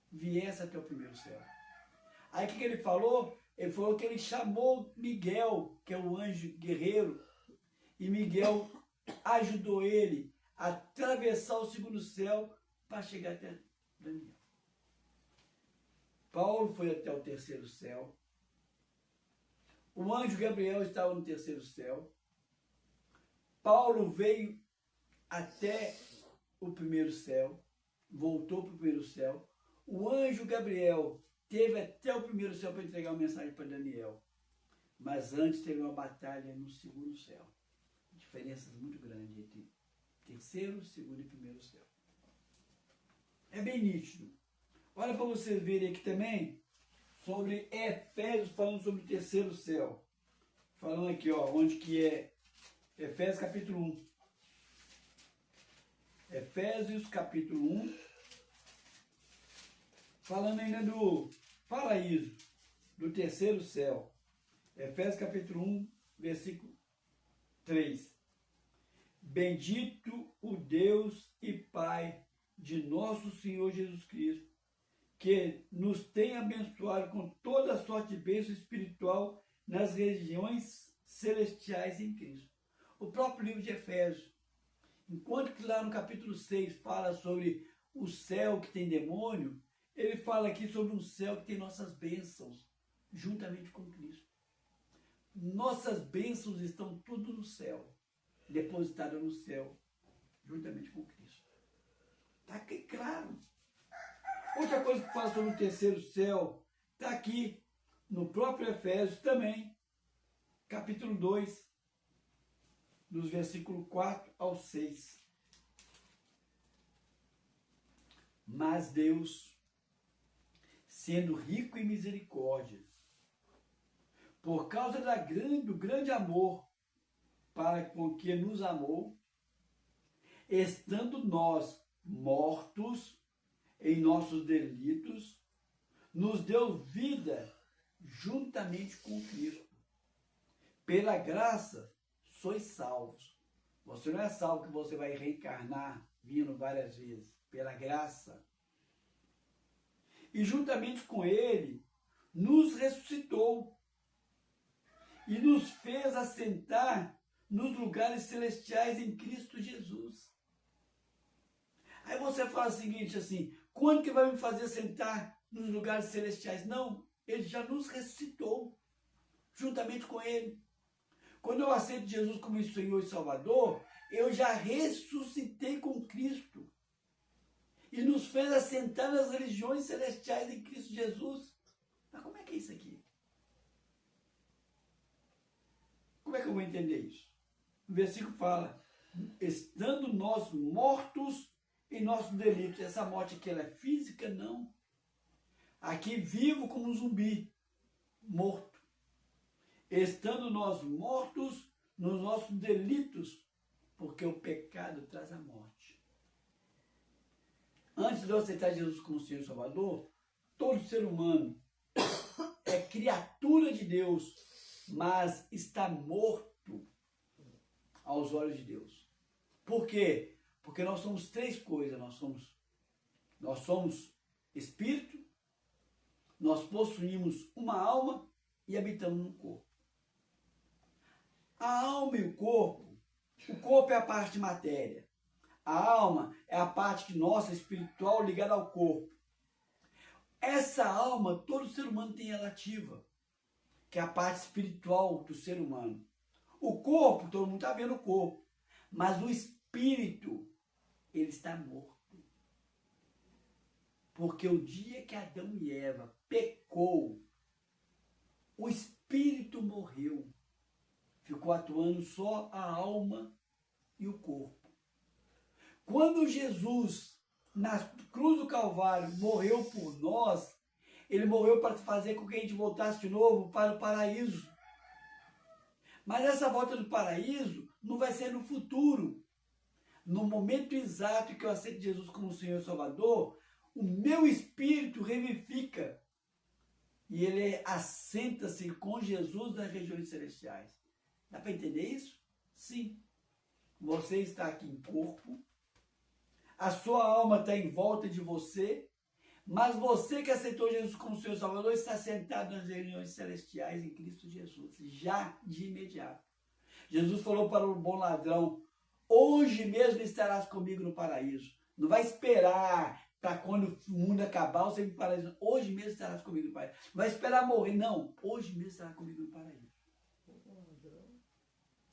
viesse até o primeiro céu. Aí o que ele falou? Ele falou que ele chamou Miguel, que é o anjo guerreiro, e Miguel ajudou ele a atravessar o segundo céu para chegar até Daniel. Paulo foi até o terceiro céu. O anjo Gabriel estava no terceiro céu. Paulo veio até o primeiro céu, voltou para o primeiro céu. O anjo Gabriel teve até o primeiro céu para entregar uma mensagem para Daniel. Mas antes teve uma batalha no segundo céu. Diferenças muito grandes entre terceiro, segundo e primeiro céu. É bem nítido. Olha para vocês verem aqui também sobre Efésios, falando sobre o terceiro céu. Falando aqui, ó, onde que é Efésios capítulo 1. Efésios capítulo 1. Falando ainda do paraíso, do terceiro céu. Efésios capítulo 1, versículo 3. Bendito o Deus e Pai de nosso Senhor Jesus Cristo, que nos tem abençoado com toda a sorte de bênção espiritual nas regiões celestiais em Cristo. O próprio livro de Efésios, enquanto que lá no capítulo 6 fala sobre o céu que tem demônio, ele fala aqui sobre um céu que tem nossas bênçãos, juntamente com Cristo. Nossas bênçãos estão tudo no céu, depositadas no céu, juntamente com Cristo. Está aqui claro. Outra coisa que fala sobre o terceiro céu, está aqui no próprio Efésios também, capítulo 2, dos versículos 4 ao 6. Mas Deus, sendo rico em misericórdia, por causa do grande amor para com que nos amou, estando nós mortos em nossos delitos, nos deu vida juntamente com Cristo. Pela graça, sois salvos. Você não é salvo que você vai reencarnar vindo várias vezes. Pela graça. E juntamente com Ele, nos ressuscitou e nos fez assentar nos lugares celestiais em Cristo Jesus. Aí você fala o seguinte assim, quando que vai me fazer sentar nos lugares celestiais? Não, Ele já nos ressuscitou, juntamente com Ele. Quando eu aceito Jesus como Senhor e Salvador, eu já ressuscitei com Cristo. E nos fez assentar nas regiões celestiais em Cristo Jesus. Mas como é que é isso aqui? Como é que eu vou entender isso? O versículo fala, estando nós mortos em nossos delitos. Essa morte aqui, ela é física? Não. Aqui vivo como um zumbi, morto. Estando nós mortos nos nossos delitos, porque o pecado traz a morte. Antes de eu aceitar Jesus como Senhor e Salvador, todo ser humano é criatura de Deus, mas está morto aos olhos de Deus. Por quê? Porque nós somos três coisas. Nós somos espírito, nós possuímos uma alma e habitamos no corpo. A alma e o corpo é a parte de matéria. A alma é a parte nossa espiritual ligada ao corpo. Essa alma, todo ser humano tem ela ativa, que é a parte espiritual do ser humano. O corpo, todo mundo está vendo o corpo, mas o espírito, ele está morto. Porque o dia que Adão e Eva pecou, o espírito morreu. Ficou atuando só a alma e o corpo. Quando Jesus, na cruz do Calvário, morreu por nós, ele morreu para fazer com que a gente voltasse de novo para o paraíso. Mas essa volta do paraíso não vai ser no futuro. No momento exato que eu aceito Jesus como Senhor e Salvador, o meu espírito revivifica. E ele assenta-se com Jesus nas regiões celestiais. Dá para entender isso? Sim. Você está aqui em corpo, a sua alma está em volta de você, mas você que aceitou Jesus como Senhor e Salvador está sentado nas regiões celestiais em Cristo Jesus, já de imediato. Jesus falou para o bom ladrão, hoje mesmo estarás comigo no paraíso. Não vai esperar para quando o mundo acabar você ir para o paraíso. Hoje mesmo estarás comigo no paraíso. Não vai esperar morrer, não. Hoje mesmo estarás comigo no paraíso.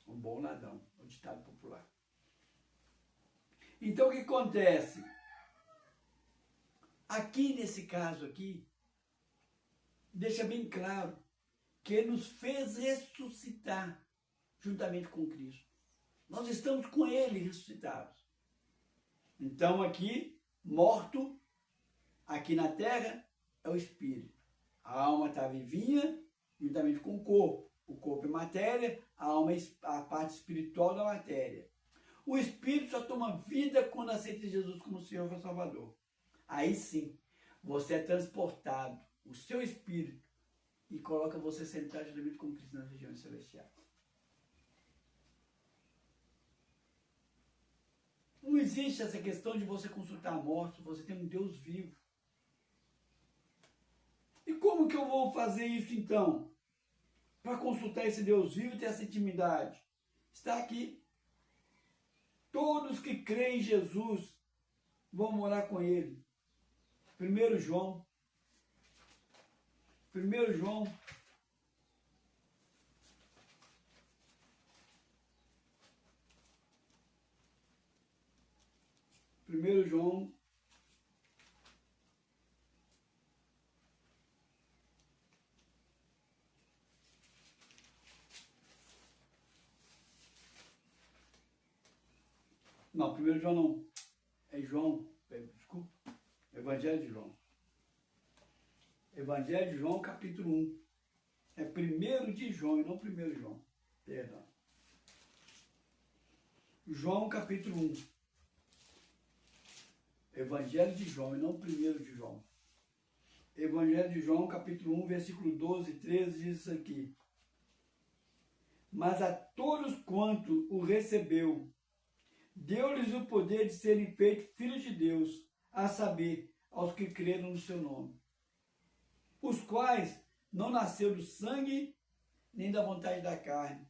Um bom ladrão, o ditado popular. Então o que acontece? Aqui nesse caso aqui, deixa bem claro que nos fez ressuscitar juntamente com Cristo. Nós estamos com Ele ressuscitados. Então aqui, morto, aqui na terra, é o espírito. A alma está vivinha juntamente com o corpo. O corpo é matéria, a alma é a parte espiritual da matéria. O espírito só toma vida quando aceita Jesus como Senhor e Salvador. Aí sim, você é transportado, o seu espírito, e coloca você sentado juntamente com Cristo nas regiões celestiais. Não existe essa questão de você consultar a morte, você tem um Deus vivo. E como que eu vou fazer isso então? Para consultar esse Deus vivo e ter essa intimidade? Está aqui. Todos que creem em Jesus vão morar com Ele. 1 João. 1 João. Primeiro João. Não, 1 João não. É João. Desculpa. Evangelho de João. Evangelho de João, capítulo 1. É 1 de João e não 1 João. Perdão. João, capítulo 1. Evangelho de João e não 1 de João. Evangelho de João, capítulo 1, versículo 12 e 13, diz isso aqui. Mas a todos quanto o recebeu, deu-lhes o poder de serem feitos filhos de Deus, a saber, aos que creram no seu nome, os quais não nasceu do sangue, nem da vontade da carne,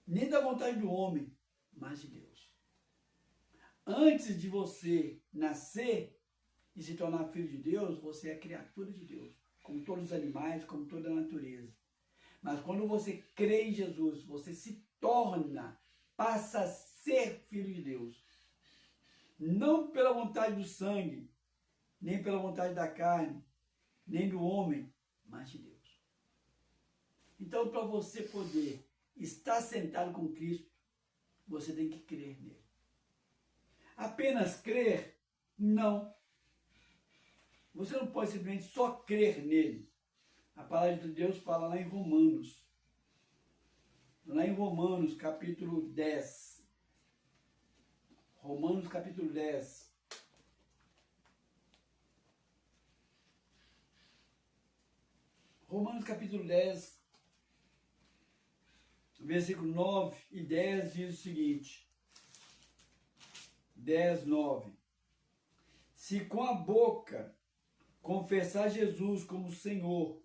nem da vontade do homem, mas de Deus. Antes de você nascer e se tornar filho de Deus, você é criatura de Deus, como todos os animais, como toda a natureza. Mas quando você crê em Jesus, você se torna, passa a ser filho de Deus. Não pela vontade do sangue, nem pela vontade da carne, nem do homem, mas de Deus. Então, para você poder estar sentado com Cristo, você tem que crer nele. Apenas crer? Não. Você não pode simplesmente só crer nele. A palavra de Deus fala lá em Romanos. Lá em Romanos, capítulo 10. Romanos, capítulo 10. Romanos, capítulo 10, versículo 9 e 10 diz o seguinte. 10, 9. Se com a boca confessar Jesus como Senhor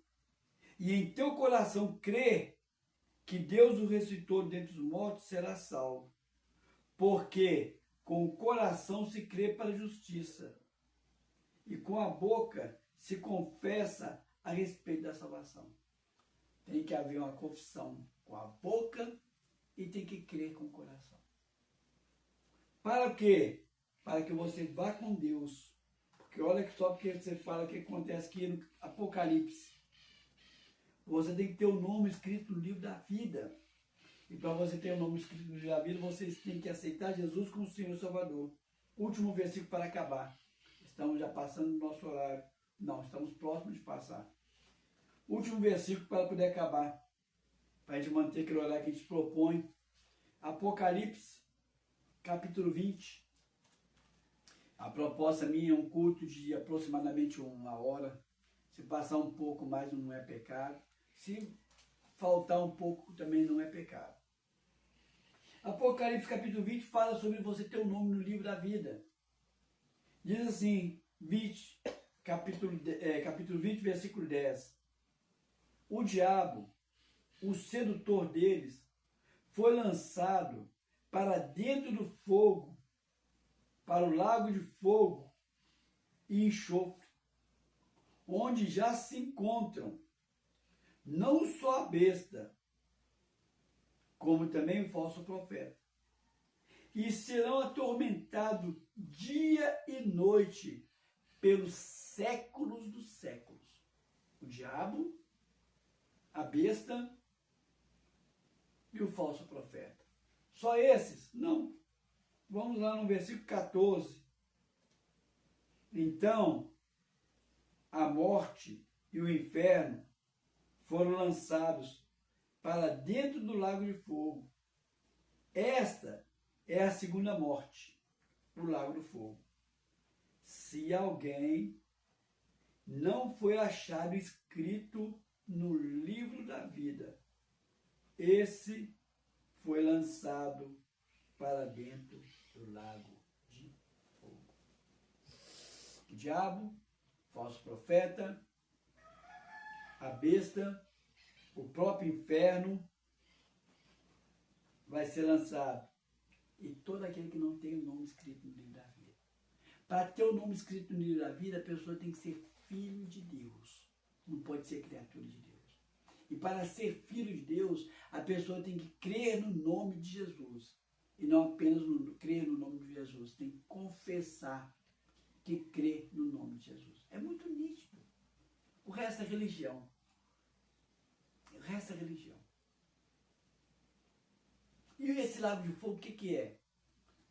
e em teu coração crer que Deus o ressuscitou dentre os mortos, será salvo. Porque com o coração se crê para a justiça e com a boca se confessa a respeito da salvação. Tem que haver uma confissão com a boca e tem que crer com o coração. Para quê? Para que você vá com Deus. Porque olha só porque você fala que acontece aqui no Apocalipse. Você tem que ter o nome escrito no livro da vida. E para você ter o nome escrito no livro da vida, você tem que aceitar Jesus como Senhor e Salvador. Último versículo para acabar. Estamos já passando do nosso horário. Não, estamos próximos de passar. Último versículo para poder acabar. Para a gente manter aquele horário que a gente propõe. Apocalipse, capítulo 20. A proposta minha é um culto de aproximadamente 1 hora. Se passar um pouco mais não é pecado. Se faltar um pouco também não é pecado. Apocalipse capítulo 20 fala sobre você ter o nome no livro da vida. Diz assim, capítulo 20, versículo 10. O diabo, o sedutor deles, foi lançado para dentro do fogo, para o lago de fogo e enxofre, onde já se encontram não só a besta, como também o falso profeta, e serão atormentados dia e noite pelos séculos dos séculos. O diabo, a besta e o falso profeta. Só esses? Não. Vamos lá no versículo 14. Então, a morte e o inferno foram lançados para dentro do lago de fogo. Esta é a segunda morte, o lago do fogo. Se alguém não foi achado escrito no livro da vida, esse foi lançado para dentro do lago de fogo. O diabo, falso profeta, a besta, o próprio inferno vai ser lançado. E todo aquele que não tem o nome escrito no livro da vida. Para ter o nome escrito no livro da vida, a pessoa tem que ser filho de Deus. Não pode ser criatura de Deus. E para ser filho de Deus, a pessoa tem que crer no nome de Jesus. E não apenas crer no nome de Jesus. Tem que confessar que crê no nome de Jesus. É muito nítido. O resto é religião. O resto é religião. E esse lago de fogo, o que é?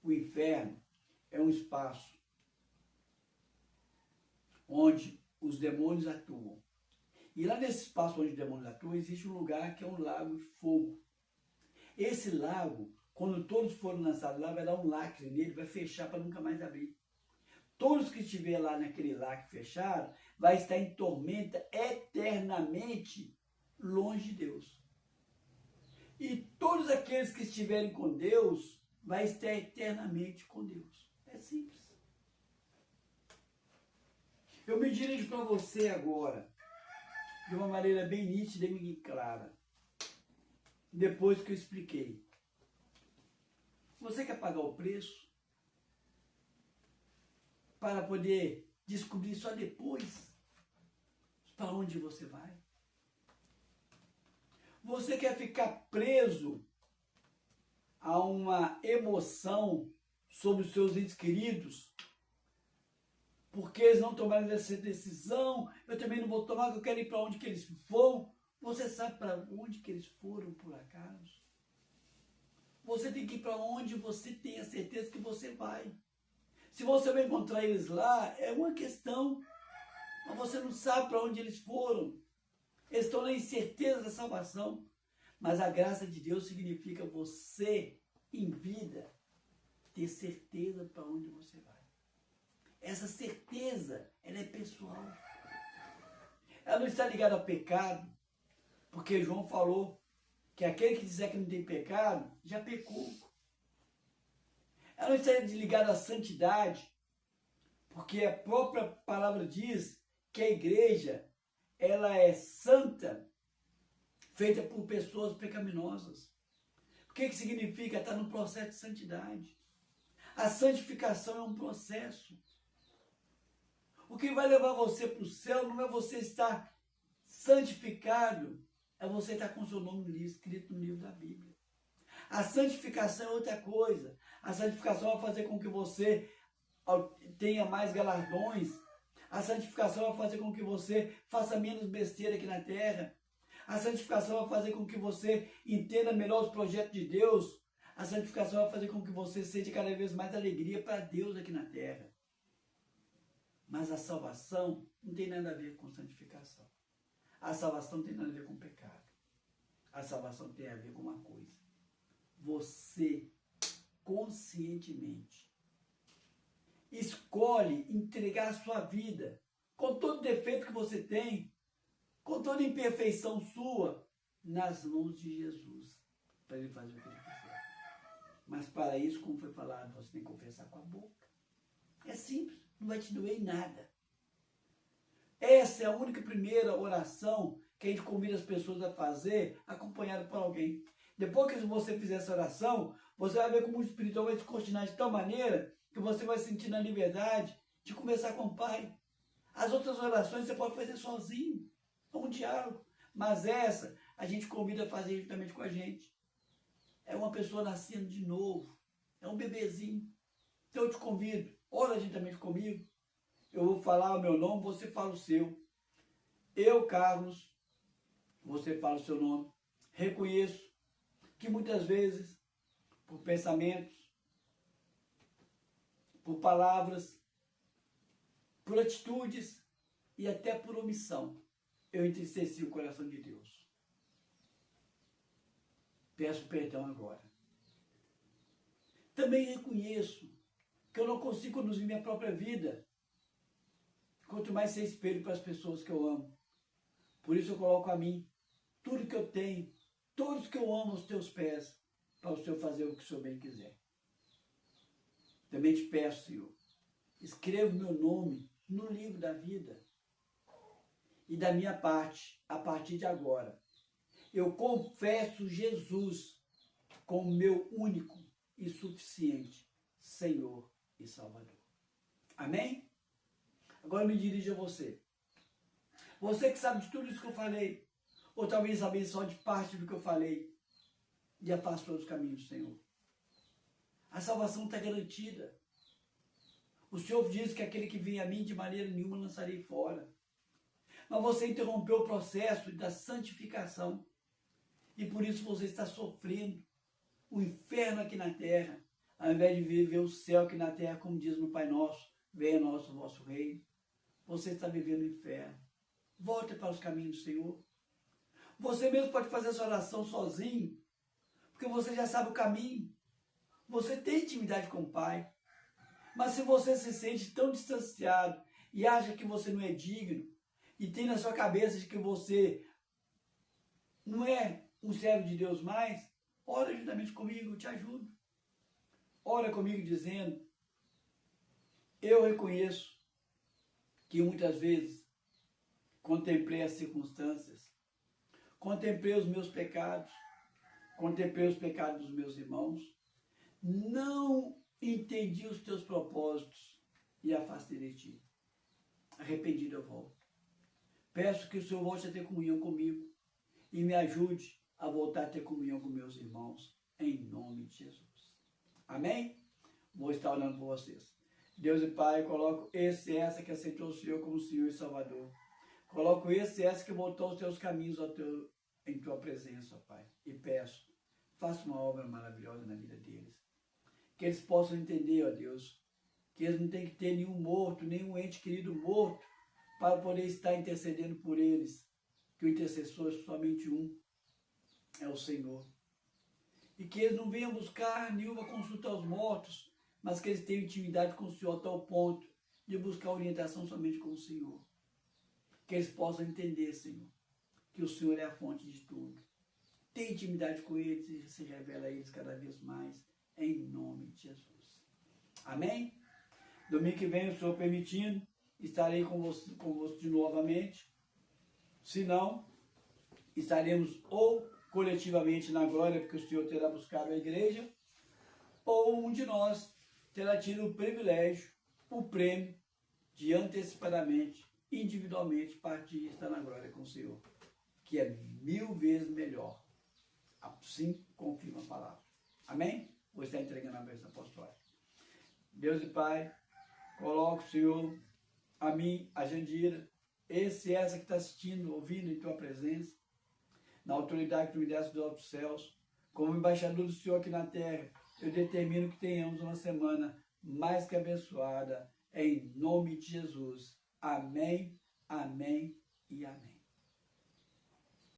O inferno é um espaço onde os demônios atuam. E lá nesse espaço onde os demônios atuam, existe um lugar que é um lago de fogo. Esse lago, quando todos forem lançados lá, vai dar um lacre nele, vai fechar para nunca mais abrir. Todos que estiverem lá naquele lacre fechado, vai estar em tormenta eternamente longe de Deus. E todos aqueles que estiverem com Deus, vai estar eternamente com Deus. É simples. Eu me dirijo para você agora, de uma maneira bem nítida e bem clara, depois que eu expliquei. Você quer pagar o preço para poder descobrir só depois para onde você vai? Você quer ficar preso a uma emoção sobre os seus entes queridos? Porque eles não tomaram essa decisão, eu também não vou tomar, eu quero ir para onde que eles vão. Você sabe para onde que eles foram, por acaso? Você tem que ir para onde você tem a certeza que você vai. Se você vai encontrar eles lá, é uma questão, mas você não sabe para onde eles foram. Eles estão na incerteza da salvação. Mas a graça de Deus significa você, em vida, ter certeza para onde você vai. Essa certeza, ela é pessoal. Ela não está ligada ao pecado, porque João falou que aquele que disser que não tem pecado, já pecou. Ela não está ligada à santidade, porque a própria palavra diz que a igreja, ela é santa, feita por pessoas pecaminosas. O que significa? Estar no processo de santidade. A santificação é um processo. O que vai levar você para o céu não é você estar santificado, é você estar com o seu nome escrito no livro da Bíblia. A santificação é outra coisa. A santificação vai fazer com que você tenha mais galardões. A santificação vai fazer com que você faça menos besteira aqui na terra. A santificação vai fazer com que você entenda melhor os projetos de Deus. A santificação vai fazer com que você sente cada vez mais alegria para Deus aqui na terra. Mas a salvação não tem nada a ver com santificação. A salvação não tem nada a ver com pecado. A salvação tem a ver com uma coisa. Você, conscientemente, escolhe entregar a sua vida, com todo defeito que você tem, com toda imperfeição sua, nas mãos de Jesus, para Ele fazer o que Ele quiser. Mas para isso, como foi falado, você tem que confessar com a boca. É simples, não vai te doer em nada. Essa é a única primeira oração que a gente convida as pessoas a fazer, acompanhado por alguém. Depois que você fizer essa oração, você vai ver como o espiritual vai te continuar de tal maneira que você vai sentir na liberdade de conversar com o Pai. As outras orações você pode fazer sozinho, é um diálogo. Mas essa a gente convida a fazer juntamente com a gente. É uma pessoa nascendo de novo, é um bebezinho. Então eu te convido, ora juntamente comigo. Eu vou falar o meu nome, você fala o seu. Eu, Carlos, você fala o seu nome. Reconheço que muitas vezes, por pensamentos, por palavras, por atitudes e até por omissão, eu entristeci o coração de Deus. Peço perdão agora. Também reconheço que eu não consigo conduzir minha própria vida, quanto mais ser espelho para as pessoas que eu amo. Por isso eu coloco a mim, tudo que eu tenho, todos que eu amo aos teus pés, para o Senhor fazer o que o Senhor bem quiser. Também te peço, Senhor, escreva o meu nome no livro da vida. E da minha parte, a partir de agora, eu confesso Jesus como meu único e suficiente Senhor e Salvador. Amém? Agora eu me dirijo a você. Você que sabe de tudo isso que eu falei, ou talvez sabe só de parte do que eu falei, e afastou dos caminhos do Senhor. A salvação está garantida. O Senhor diz que aquele que vem a mim de maneira nenhuma lançarei fora. Mas você interrompeu o processo da santificação. E por isso você está sofrendo o inferno aqui na terra, ao invés de viver o céu aqui na terra, como diz no Pai Nosso, venha nosso vosso reino. Você está vivendo o inferno. Volte para os caminhos do Senhor. Você mesmo pode fazer essa oração sozinho, porque você já sabe o caminho. Você tem intimidade com o Pai. Mas se você se sente tão distanciado e acha que você não é digno, e tem na sua cabeça de que você não é um servo de Deus mais, ora juntamente comigo, eu te ajudo. Ora comigo dizendo, eu reconheço que muitas vezes contemplei as circunstâncias, contemplei os meus pecados, contemplei os pecados dos meus irmãos, não entendi os teus propósitos e afastei de ti. Arrependido eu volto. Peço que o Senhor volte a ter comunhão comigo e me ajude a voltar a ter comunhão com meus irmãos, em nome de Jesus. Amém? Vou estar orando por vocês. Deus e Pai, coloco esse e essa que aceitou o Senhor como Senhor e Salvador. Coloco esse e essa que voltou aos teus caminhos em tua presença, Pai. E peço, faça uma obra maravilhosa na vida deles. Que eles possam entender, ó Deus, que eles não têm que ter nenhum morto, nenhum ente querido morto, para poder estar intercedendo por eles. Que o intercessor é somente um, é o Senhor. E que eles não venham buscar nenhuma consulta aos mortos, mas que eles tenham intimidade com o Senhor até o ponto de buscar orientação somente com o Senhor. Que eles possam entender, Senhor, que o Senhor é a fonte de tudo. Tenha intimidade com eles e se revela a eles cada vez mais, em nome de Jesus. Amém? Domingo que vem, o Senhor permitindo, estarei convosco de novamente. Se não, estaremos ou coletivamente na glória, porque o Senhor terá buscado a igreja, ou um de nós terá tido o privilégio, o prêmio de antecipadamente, individualmente, partir e estar na glória com o Senhor, que é 1000 vezes melhor. Assim confirma a palavra. Amém? Vou estar entregando a bênção apostólica. Deus e Pai, coloco, Senhor, a mim, a Jandira, esse e essa que está assistindo, ouvindo em Tua presença, na autoridade que Tu me deste dos altos céus, como embaixador do Senhor aqui na terra, eu determino que tenhamos uma semana mais que abençoada, em nome de Jesus. Amém, amém.